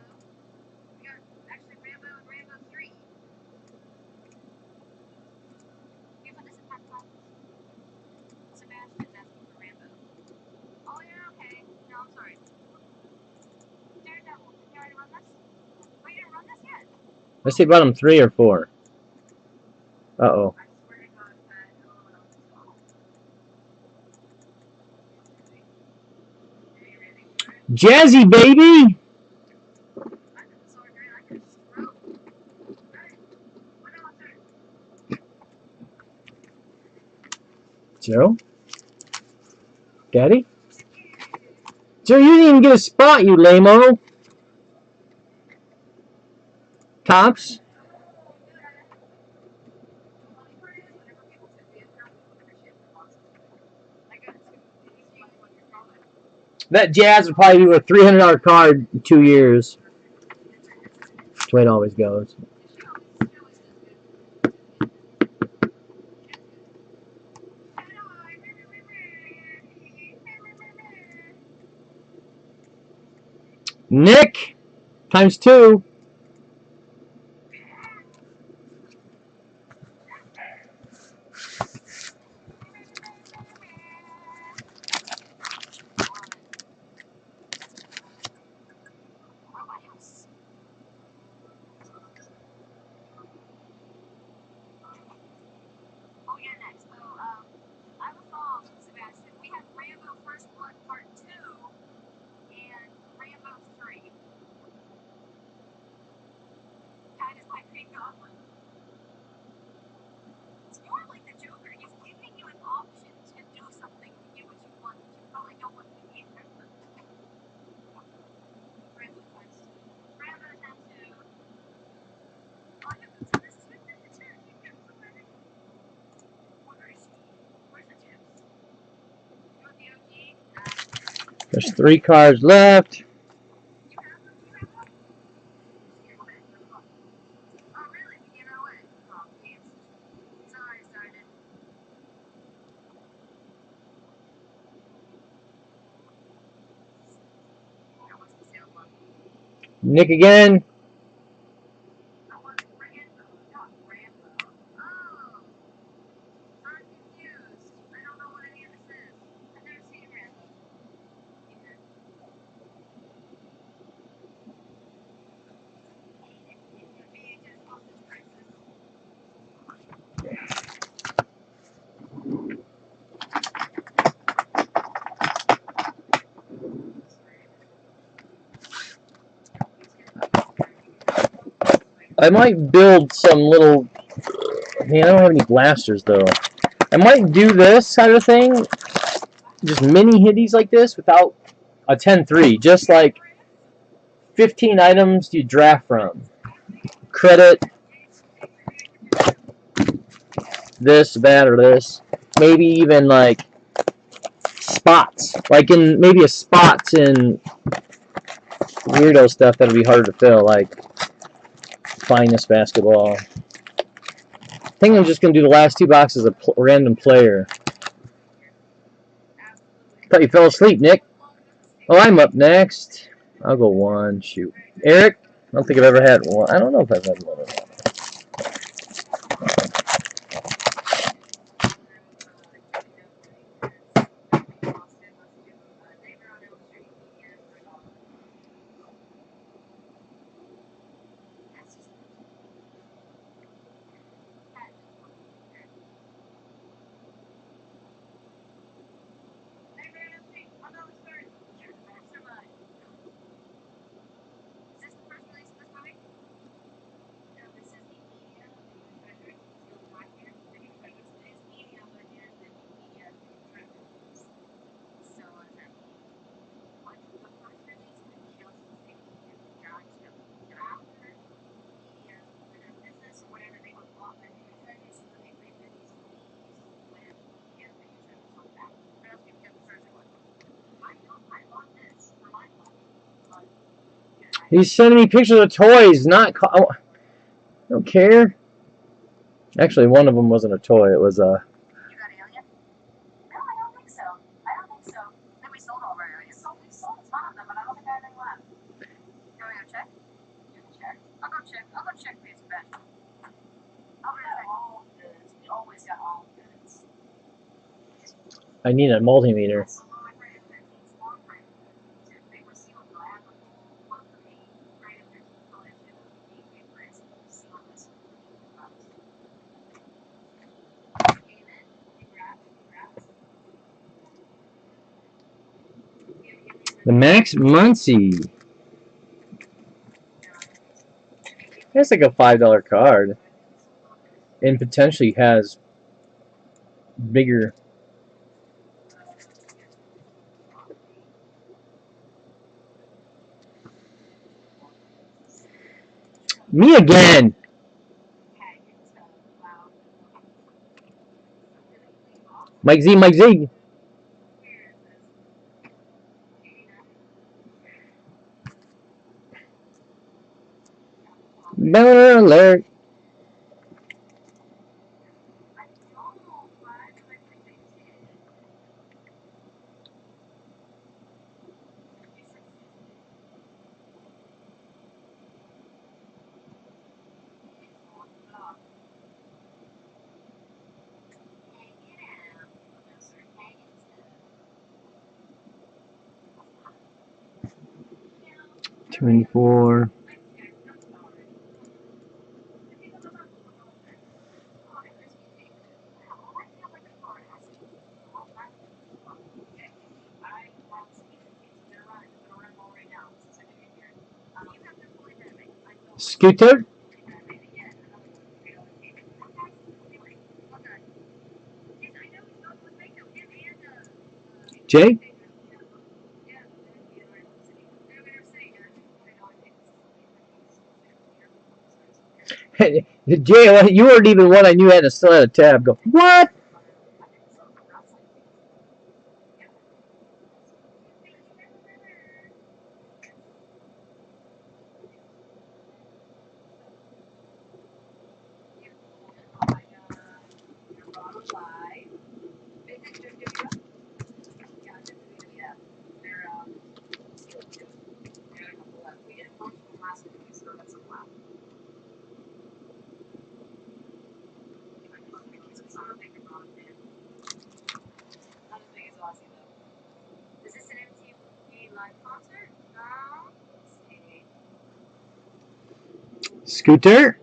Let's see, bottom 3 or 4. Uh-oh. Jazzy, baby! Zero? Daddy? Zero, you didn't even get a spot, you lame-o. Tops? That Jazz would probably be worth $300 card in 2 years. That's the way it always goes. Nick! Times 2. There's 3 cards left. Nick again. I might build some little... Man, I don't have any blasters, though. I might do this kind of thing. Just mini hitties like this without a 10-3. Just like 15 items you draft from. Credit. This, that, or this. Maybe even like spots. Like in maybe a spots in weirdo stuff that'll be harder to fill. Like finest basketball. I think I'm just going to do the last 2 boxes of random player. Thought you fell asleep, Nick. Oh, I'm up next. I'll go one. Shoot. Eric? I don't think I've ever had one. I don't know if I've had one or not. He's sending me pictures of toys, not. I don't care. Actually, one of them wasn't a toy. It was a. I need a multimeter. The Max Muncy. That's like a $5 card. And potentially has bigger. Me again. Mike Z, Mike Z. Boner alert. $24. Scooter. Jay. Jay, you weren't even one I knew had still had a tab. Go, what? Scooter.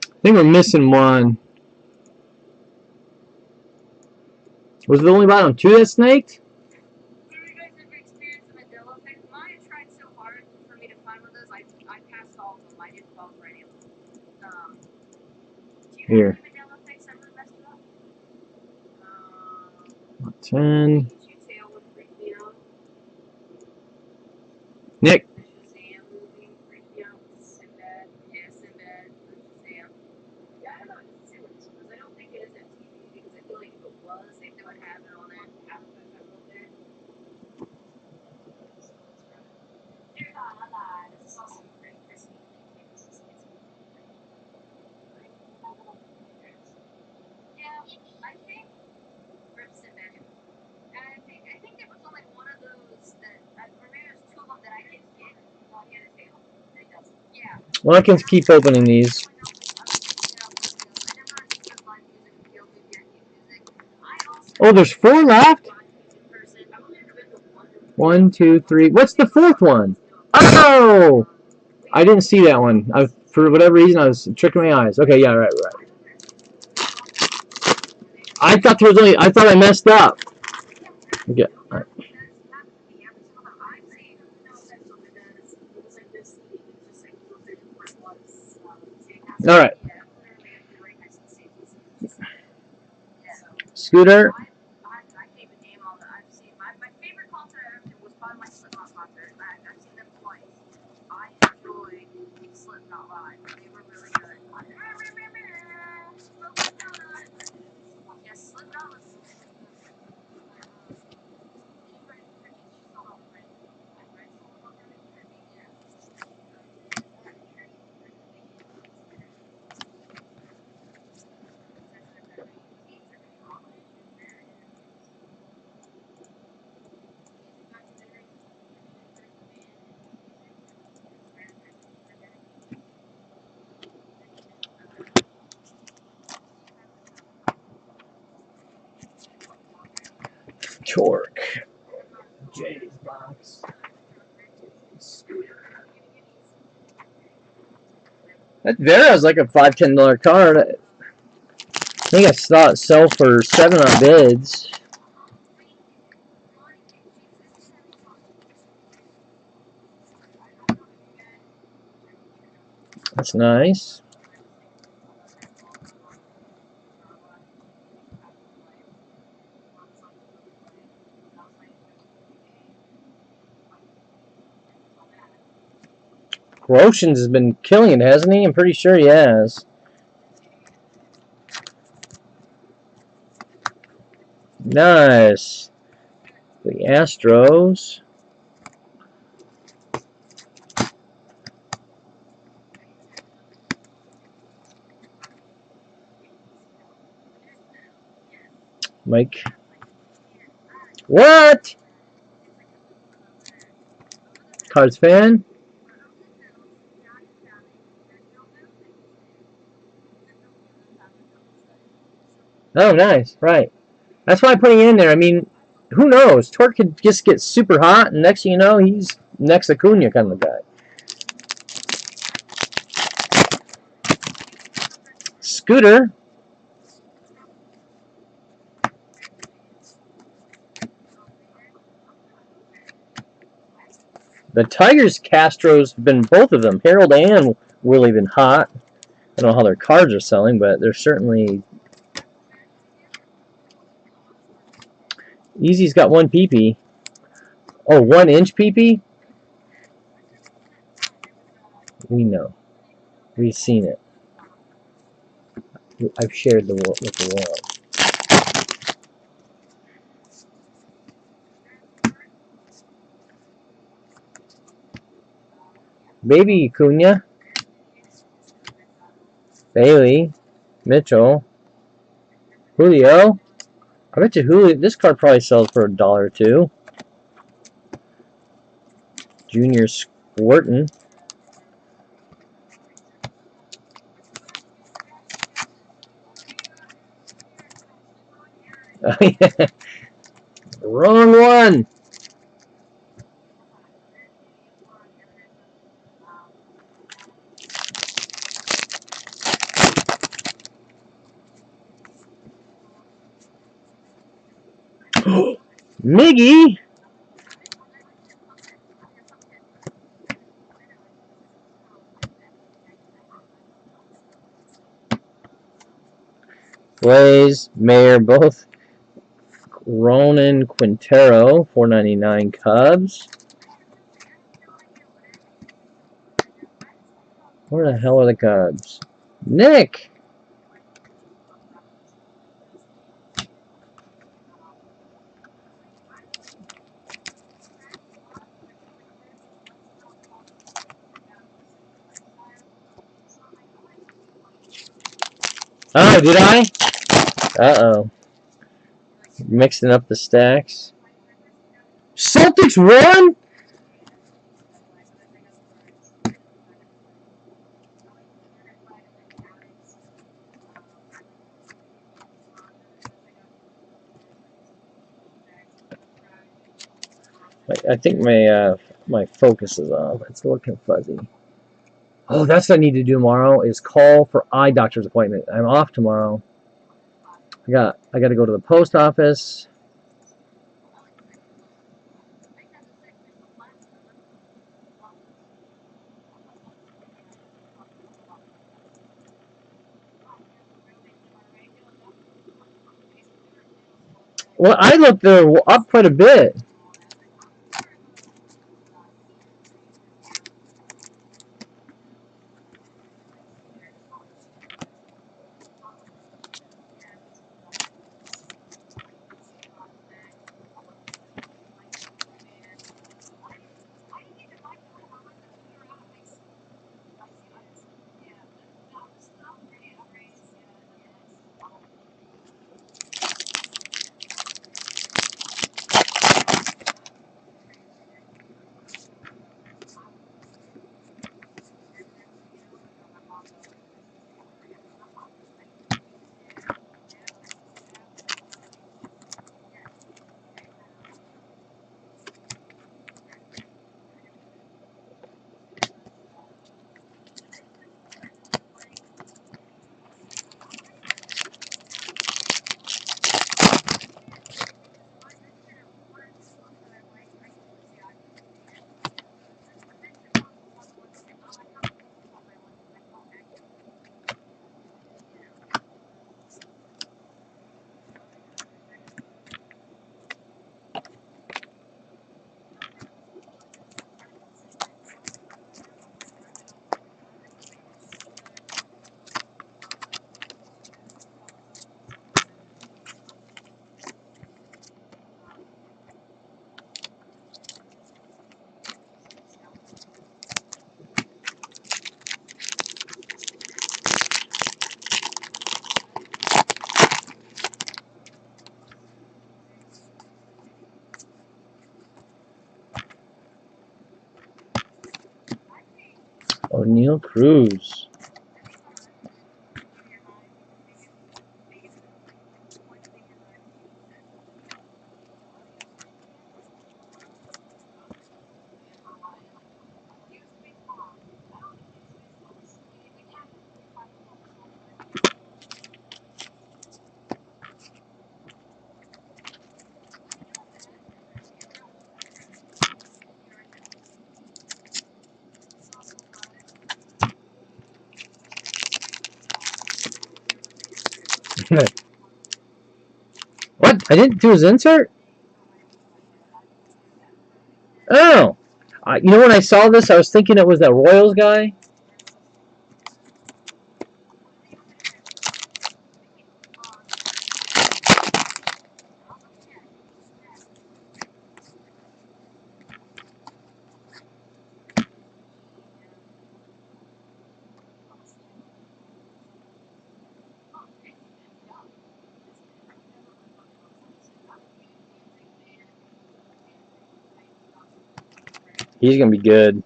I think we're missing one. Was it only bottom two that snaked? Here. 10. Nick. Well, I can keep opening these. Oh, there's 4 left? 1, 2, 3. What's the 4th one? Oh! I didn't see that one. For whatever reason, I was tricking my eyes. Okay, yeah, right. I thought there was only. I thought I messed up. Okay. All right. Scooter. Torque. Jay's box. That Vera's like a $5-10 card. I think I saw it sell for 7 on bids. That's nice. Groshans has been killing it, hasn't he? I'm pretty sure he has. Nice. The Astros. Mike. What? Cards fan? Oh, nice. Right. That's why I'm putting it in there. I mean, who knows? Torque could just get super hot, and next thing you know, he's next Acuna kind of guy. Scooter. The Tigers Castros have been both of them. Harold and Willie been hot. I don't know how their cards are selling, but they're certainly. Easy's got 1 PP. Oh, 1-inch PP? We know. We've seen it. I've shared the wall with the wall. Baby Acuna. Bailey. Mitchell. Julio. I bet you Julio. This card probably sells for $1 or $2. Junior Squirtin. Oh, yeah. Wrong one. Miggy. Blaze, Mayer, both. Ronan Quintero, $4.99 Cubs. Where the hell are the Cubs? Nick! Oh, did I? Uh-oh. Mixing up the stacks. Celtics won? I think my focus is off. It's looking fuzzy. Oh, that's what I need to do tomorrow is call for eye doctor's appointment. I'm off tomorrow. I got to go to the post office. Well, I looked there up quite a bit. O'Neal Cruz. What? I didn't do his insert? Oh. You know, when I saw this, I was thinking it was that Royals guy. He's going to be good.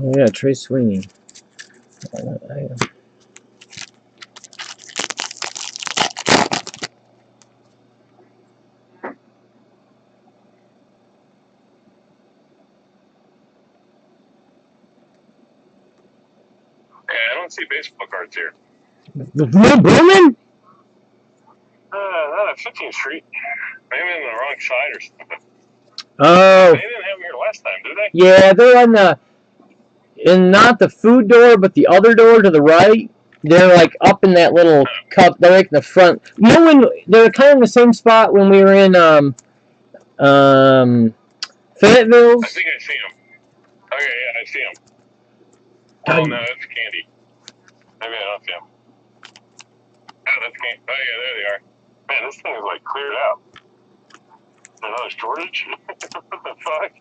Oh, yeah, Trey Sweeney. I don't see baseball cards here. No Bowman? Not at 15th Street. Maybe in the wrong side or something. Oh. They didn't have them here last time, did they? Yeah, they're on not the food door, but the other door to the right. They're like up in that little cup. They're like in the front. You know when they're kind of in the same spot when we were in Fayetteville's? I think I see them. Okay, yeah, I see them. God. Oh no, that's candy. Maybe I don't see them. Oh, that's candy. Oh yeah, there they are. Man, this thing is like cleared out. Another shortage? What the fuck?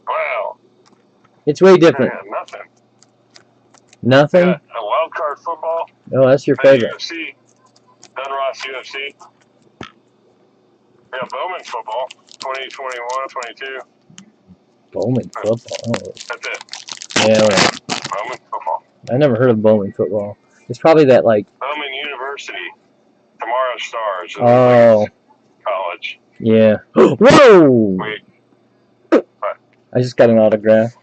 Wow. It's way different. I got nothing. Nothing? Got a wild card football. Oh, that's your favorite. UFC. Dunross UFC. We got Bowman football. 2021, 22. Bowman football. Oh. That's it. Yeah, right. Bowman football. I never heard of Bowman football. It's probably that, like... Bowman University. Tomorrow Stars. Oh. College. Yeah. Whoa! Wait. What? I just got an autograph.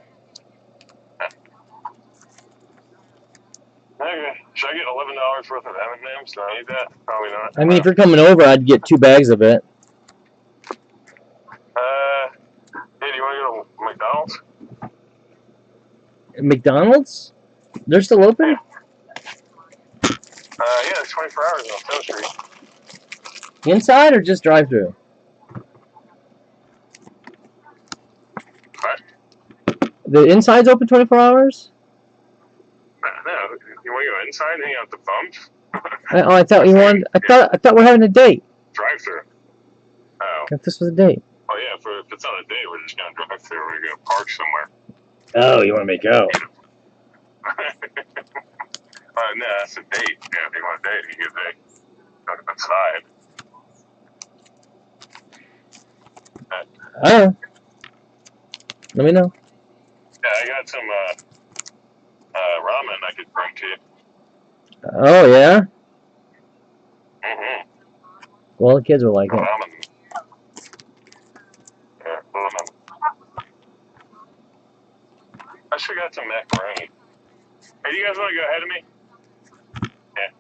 Okay. Should I get $11 worth of M&M's? Do I need that? Probably not. I mean, if you're coming over, I'd get 2 bags of it. Hey, do you want to go to McDonald's? McDonald's? They're still open? Yeah, it's 24 hours on 7th Street. Inside or just drive-through? What? The inside's open 24 hours? No, you want to go inside and hang out the bumps? Oh, I thought you wanted. I thought we're having a date. Drive-through. Oh. If this was a date. Oh yeah, if it's on a date, we're just gonna drive through. We're gonna park somewhere. Oh, you want to make out? No, that's a date. Yeah, if you want a date, you get a date. Go outside. Let me know. Yeah, I got some ramen I could bring to you. Oh yeah. Mm-hmm. Well, the kids will like it. Ramen. Yeah, ramen. I should got some macaroni. Hey, do you guys want to go ahead of me? Yeah.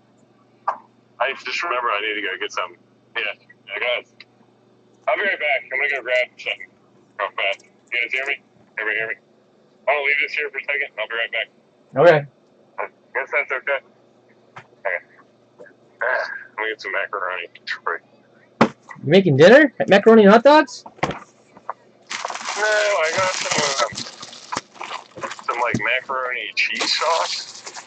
I just remember I need to go get some. Yeah, I got it. I'll be right back. I'm gonna go grab something real fast. You guys hear me? Everybody hear me? I'm gonna leave this here for a second. I'll be right back. Okay. Guess that's okay. Okay. Let me get some macaroni. You making dinner? Macaroni and hot dogs? No, I got some like macaroni cheese sauce.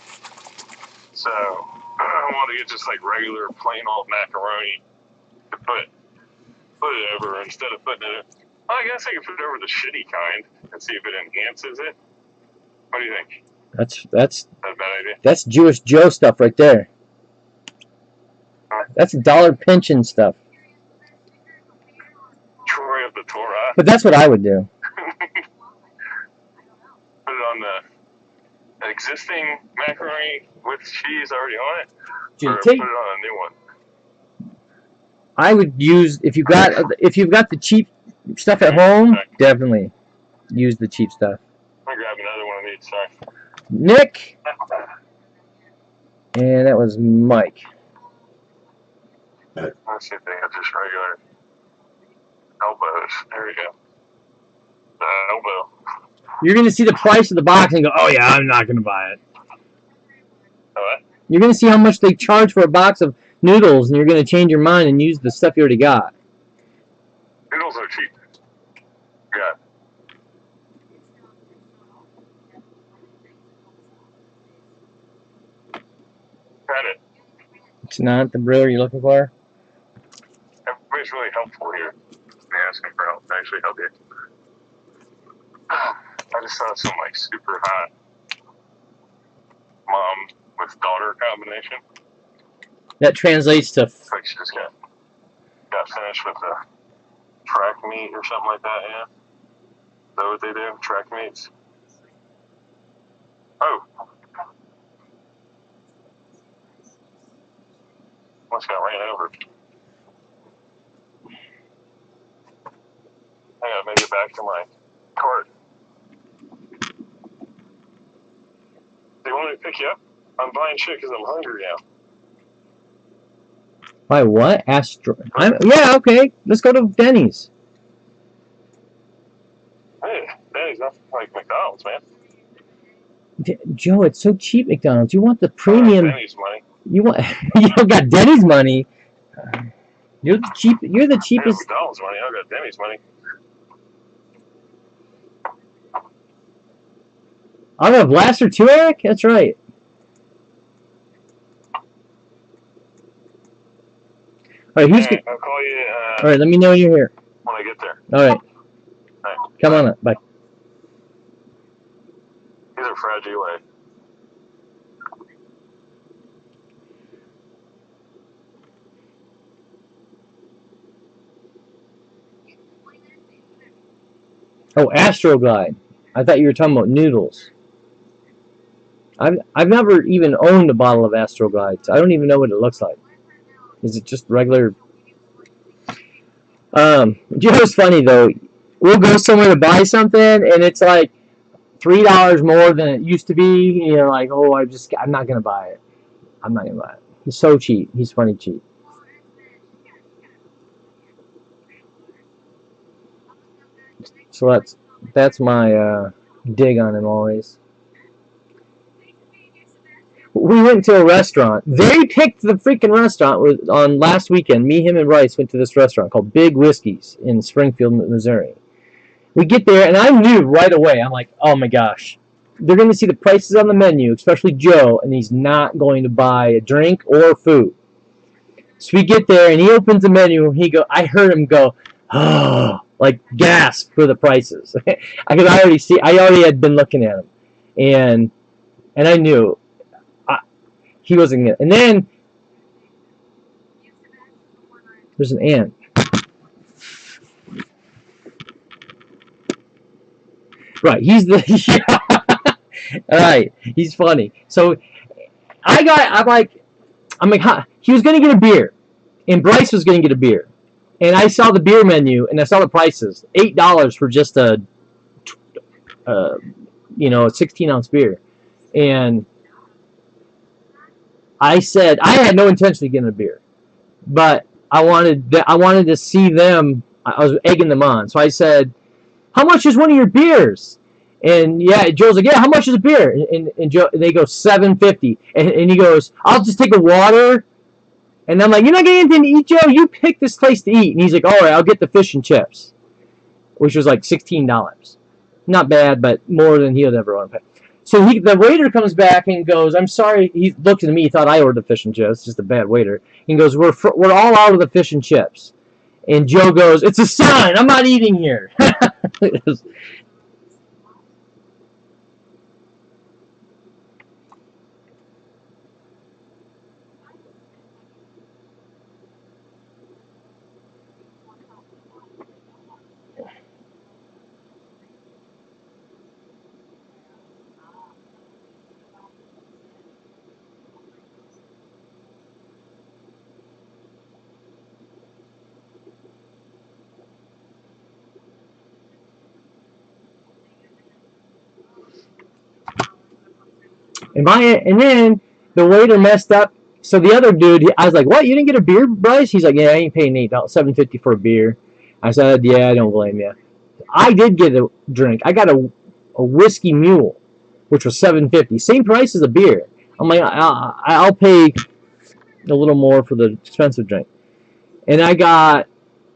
So I want to get just like regular plain old macaroni to put it over instead of putting it. Well, I guess I can put it over the shitty kind and see if it enhances it. What do you think? That's Is that a bad idea? That's Jewish Joe stuff right there. That's dollar pension stuff. Troy of the Torah. But that's what I would do. Put it on the existing macaroni with cheese already on it, or put it on a new one. I would use if you've got the cheap stuff at home. Definitely use the cheap stuff. I'm gonna grab another one of these. Sorry. Nick, and that was Mike. Let's see if they got just regular elbows. There we go. The elbow. You're gonna see the price of the box and go, "Oh yeah, I'm not gonna buy it." What? You're gonna see how much they charge for a box of noodles, and you're gonna change your mind and use the stuff you already got. Noodles are cheap. Yeah. Got it. It's not the brewer you're looking for. Everybody's really helpful here. They asking for help to actually help you. I just saw some like super hot mom with daughter combination. That translates to. It's like she just got finished with the track meet or something like that. Yeah. Is that what they do? Track meets. Oh. Almost got ran over. I gotta make it back to my cart. They want me to pick you up? I'm buying shit because I'm hungry now. By what? Yeah, okay. Let's go to Denny's. Hey, Denny's nothing like McDonald's, man. Joe, it's so cheap, McDonald's. You want the premium. Denny's money. You want? You don't got Denny's money. You're the cheap. You're the cheapest. McDonald's money. I got Denny's money. I'm a blaster too, Eric. That's right. All right, I'll call you. all right, let me know when you're here. get there. All right. All right. Come on up. Bye. These are fragile. Oh, Astroglide. I thought you were talking about noodles. I've never even owned a bottle of Astroglide. So I don't even know what it looks like. Is it just regular? You know what's funny though? We'll go somewhere to buy something, and it's like $3 more than it used to be. You know, like, oh, I'm not gonna buy it. I'm not gonna buy it. He's so cheap. He's funny cheap. So that's my dig on him always. We went to a restaurant. They picked the freaking restaurant on last weekend. Me, him, and Rice went to this restaurant called Big Whiskey's in Springfield, Missouri. We get there, and I knew right away. I'm like, oh my gosh. They're going to see the prices on the menu, especially Joe, and he's not going to buy a drink or food. So we get there, and he opens the menu, and I heard him go, oh, like gasp for the prices. Because I already had been looking at him. And I knew he wasn't going to. And then there's an ant. Right, he's all right, he's funny. So I'm like, huh? He was going to get a beer, and Bryce was going to get a beer. And I saw the beer menu, and I saw the prices. $8 for just a 16-ounce beer. And I said, I had no intention of getting a beer. But I wanted to see them. I was egging them on. So I said, how much is one of your beers? And yeah, Joe's like, yeah, how much is a beer? And Joe, they go $7.50. And he goes, I'll just take a water. And I'm like, you're not getting anything to eat, Joe? You pick this place to eat. And he's like, all right, I'll get the fish and chips, which was like $16. Not bad, but more than he'll ever want to pay. So the waiter comes back and goes, I'm sorry. He looked at me. He thought I ordered the fish and chips. Just a bad waiter. He goes, we're all out of the fish and chips. And Joe goes, it's a sign. I'm not eating here. And then the waiter messed up. So the other dude, I was like, what? You didn't get a beer, Bryce? He's like, yeah, I ain't paying $7.50 for a beer. I said, yeah, I don't blame you. I did get a drink. I got a whiskey mule, which was $7.50. Same price as a beer. I'm like, I'll pay a little more for the expensive drink. And I got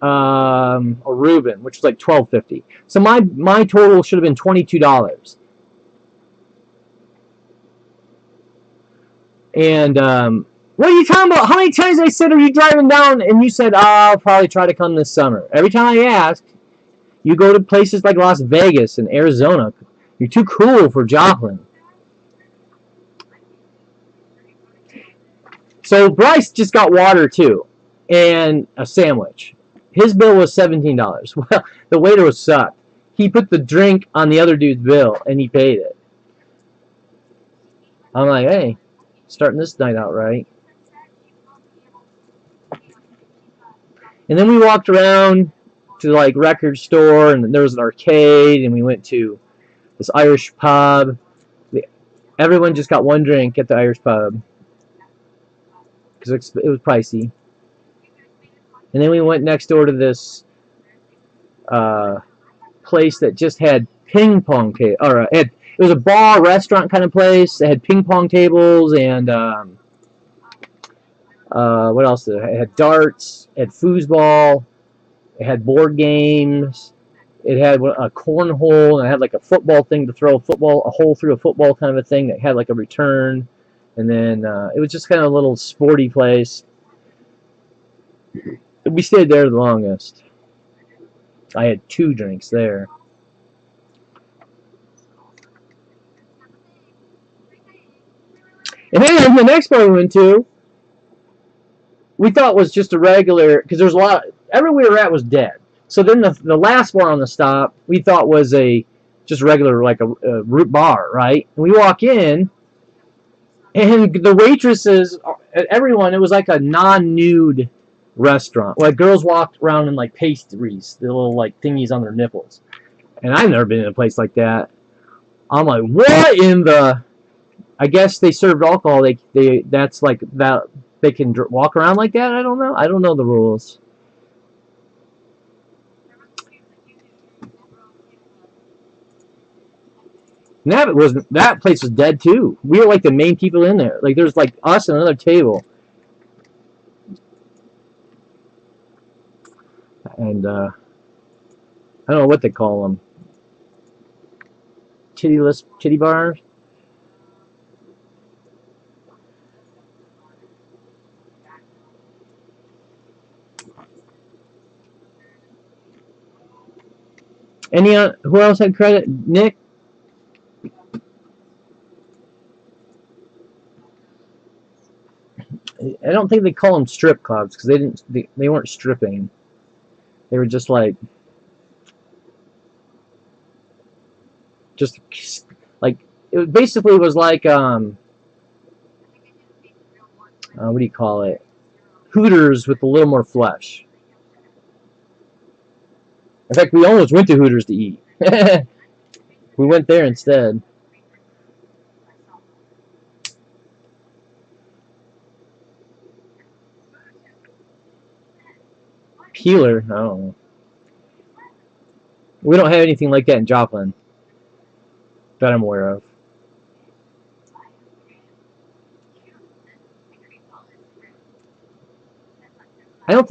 a Reuben, which was like $12.50. So my total should have been $22. And what are you talking about? How many times I said, are you driving down? And you said, I'll probably try to come this summer. Every time I asked, you go to places like Las Vegas and Arizona. You're too cool for Joplin. So Bryce just got water too, and a sandwich. His bill was $17. Well, the waiter was sucked. He put the drink on the other dude's bill, and he paid it. I'm like, hey, starting this night out right. And then we walked around to like record store, and there was an arcade, and we went to this Irish pub. Everyone just got one drink at the Irish pub because it was pricey. And then we went next door to this place that just had ping pong table, or it was a bar restaurant kind of place. It had ping pong tables and what else? It had darts, it had foosball, it had board games. It had a cornhole, and it had like a football thing to throw a hole through a football kind of a thing that had like a return. And then it was just kind of a little sporty place. We stayed there the longest. I had 2 drinks there. And then the next bar we went to, we thought was just a regular, because there's a lot, everywhere we were at was dead. So then the last bar on the stop, we thought was a just regular, like a root bar, right? And we walk in, and the waitresses, everyone, it was like a non-nude restaurant. Like girls walked around in like pastries, the little like thingies on their nipples. And I've never been in a place like that. I'm like, what in the? I guess they served alcohol. They that's like that. They can walk around like that. I don't know. I don't know the rules. And that place was dead too. We were like the main people in there. Like there's like us and another table. And I don't know what they call them. Titty bars. Any who else had credit? Nick. I don't think they call them strip clubs because they weren't stripping. They were just like it basically was like what do you call it? Hooters with a little more flesh. In fact, we almost went to Hooters to eat. We went there instead. Peeler? I don't know. We don't have anything like that in Joplin that I'm aware of. I don't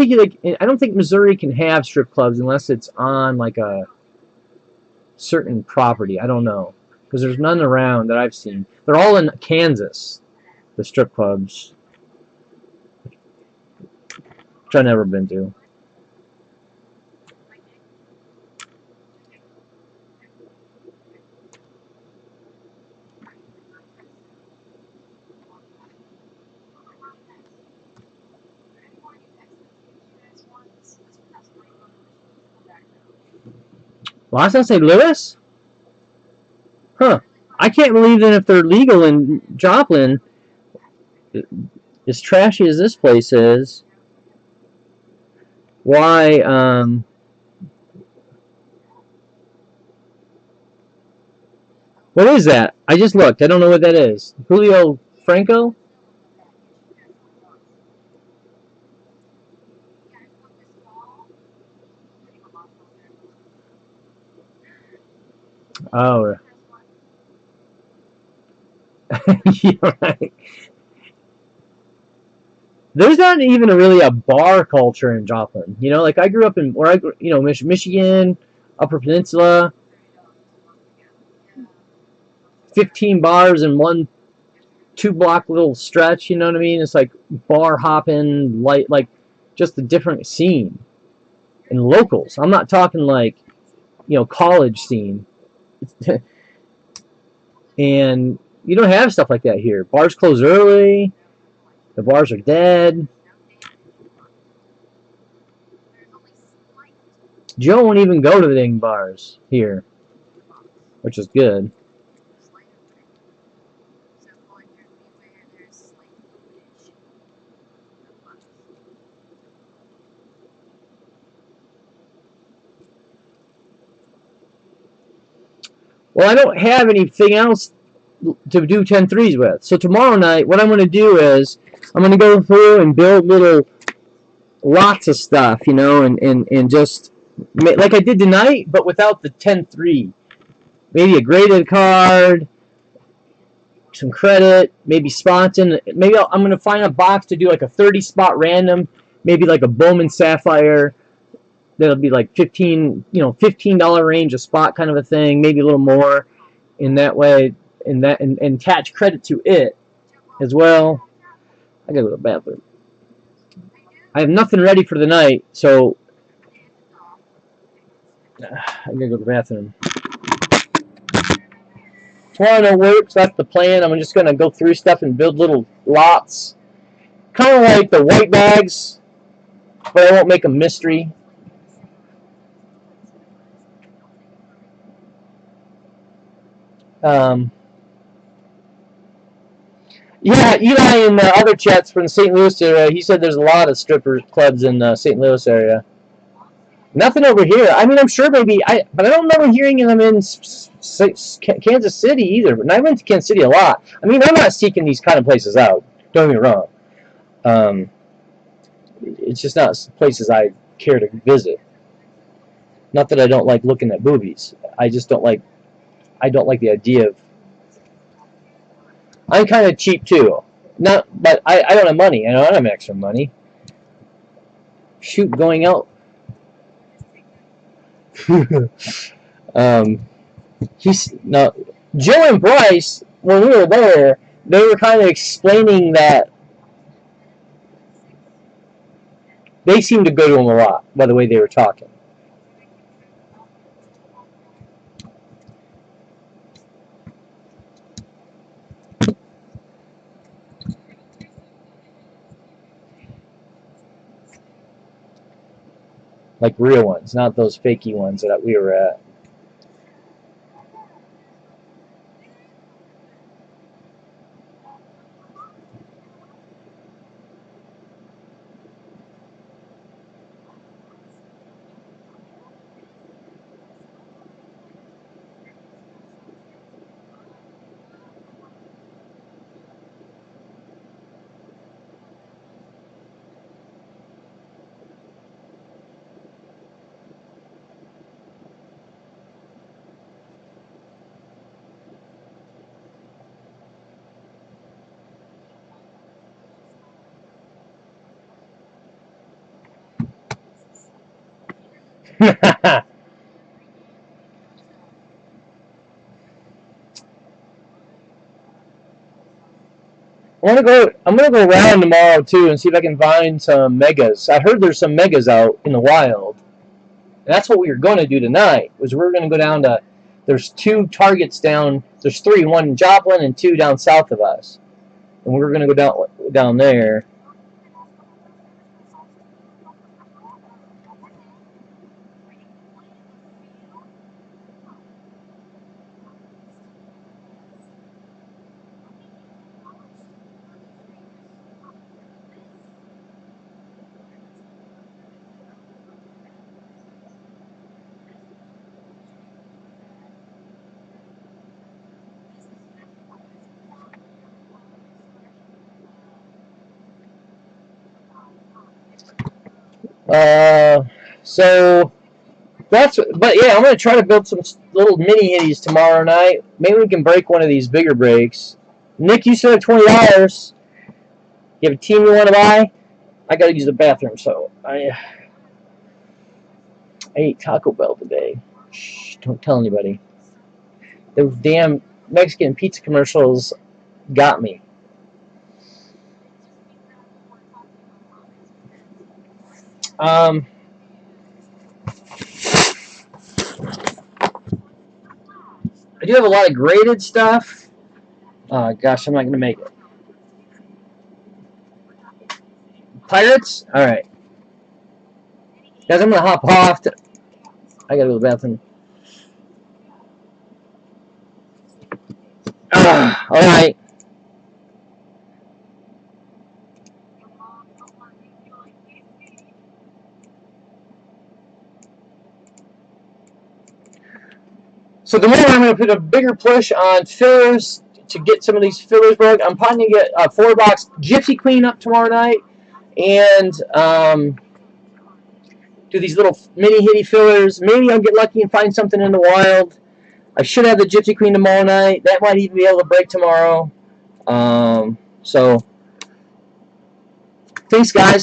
think Missouri can have strip clubs unless it's on like a certain property. I don't know because there's none around that I've seen. They're all in Kansas. The strip clubs, which I've never been to. Los Angeles, St. Louis? Huh. I can't believe that if they're legal in Joplin, as trashy as this place is, why, what is that? I just looked. I don't know what that is. Julio Franco? Oh. You're right. There's not even really a bar culture in Joplin. You know, like I grew up in where I grew, Michigan, Upper Peninsula, 15 bars in one 2-block little stretch. You know what I mean? It's like bar hopping, like just a different scene. And locals. I'm not talking like college scene. And you don't have stuff like that here. Bars close early. The bars are dead. Joe won't even go to the dang bars here, which is good. Well, I don't have anything else to do 10-3s with. So tomorrow night, what I'm going to do is I'm going to go through and build lots of stuff, and just like I did tonight, but without the 10-3. Maybe a graded card, some credit, maybe sponsoring. Maybe I'm going to find a box to do like a 30-spot random, maybe like a Bowman Sapphire. That'll be like $15 range a spot kind of a thing, maybe a little more in that way, and attach credit to it as well. I gotta go to the bathroom. I have nothing ready for the night, so I gotta go to the bathroom. Tomorrow no work, so that's the plan. I'm just gonna go through stuff and build little lots. Kind of like the white bags, but I won't make a mystery. Yeah, Eli in the other chats from the St. Louis area, he said there's a lot of stripper clubs in the St. Louis area. Nothing over here. I mean, I'm sure maybe, but I don't remember hearing them in Kansas City either. And I went to Kansas City a lot. I mean, I'm not seeking these kind of places out. Don't get me wrong. It's just not places I care to visit. Not that I don't like looking at boobies. I just don't like. I don't like the idea of. I'm kind of cheap too. But I don't have money. I don't have extra money. Shoot, going out. Joe and Bryce, when we were there, they were kind of explaining that they seemed to go to him a lot by the way they were talking. Like real ones, not those fakey ones that we were at. I'm gonna go around tomorrow too and see if I can find some megas. I heard there's some megas out in the wild. And that's what we were going to do tonight. Was we're going to go down to. There's 2 targets down. There's 3, 1 in Joplin and 2 down south of us. And we're going to go down there. So that's. But yeah, I'm going to try to build some little mini hitties tomorrow night. Maybe we can break one of these bigger breaks. Nick, you said $20. You have a team you want to buy? I got to use the bathroom, so I ate Taco Bell today. Shh, don't tell anybody. Those damn Mexican pizza commercials got me. I do have a lot of graded stuff. Gosh, I'm not going to make it. Pirates? Alright. Guys, I'm going to hop off. I got to go to the bathroom. Alright. So tomorrow I'm going to put a bigger push on fillers to get some of these fillers broke. I'm planning to get a 4-box Gypsy Queen up tomorrow night. And do these little mini hitty fillers. Maybe I'll get lucky and find something in the wild. I should have the Gypsy Queen tomorrow night. That might even be able to break tomorrow. So, thanks, guys.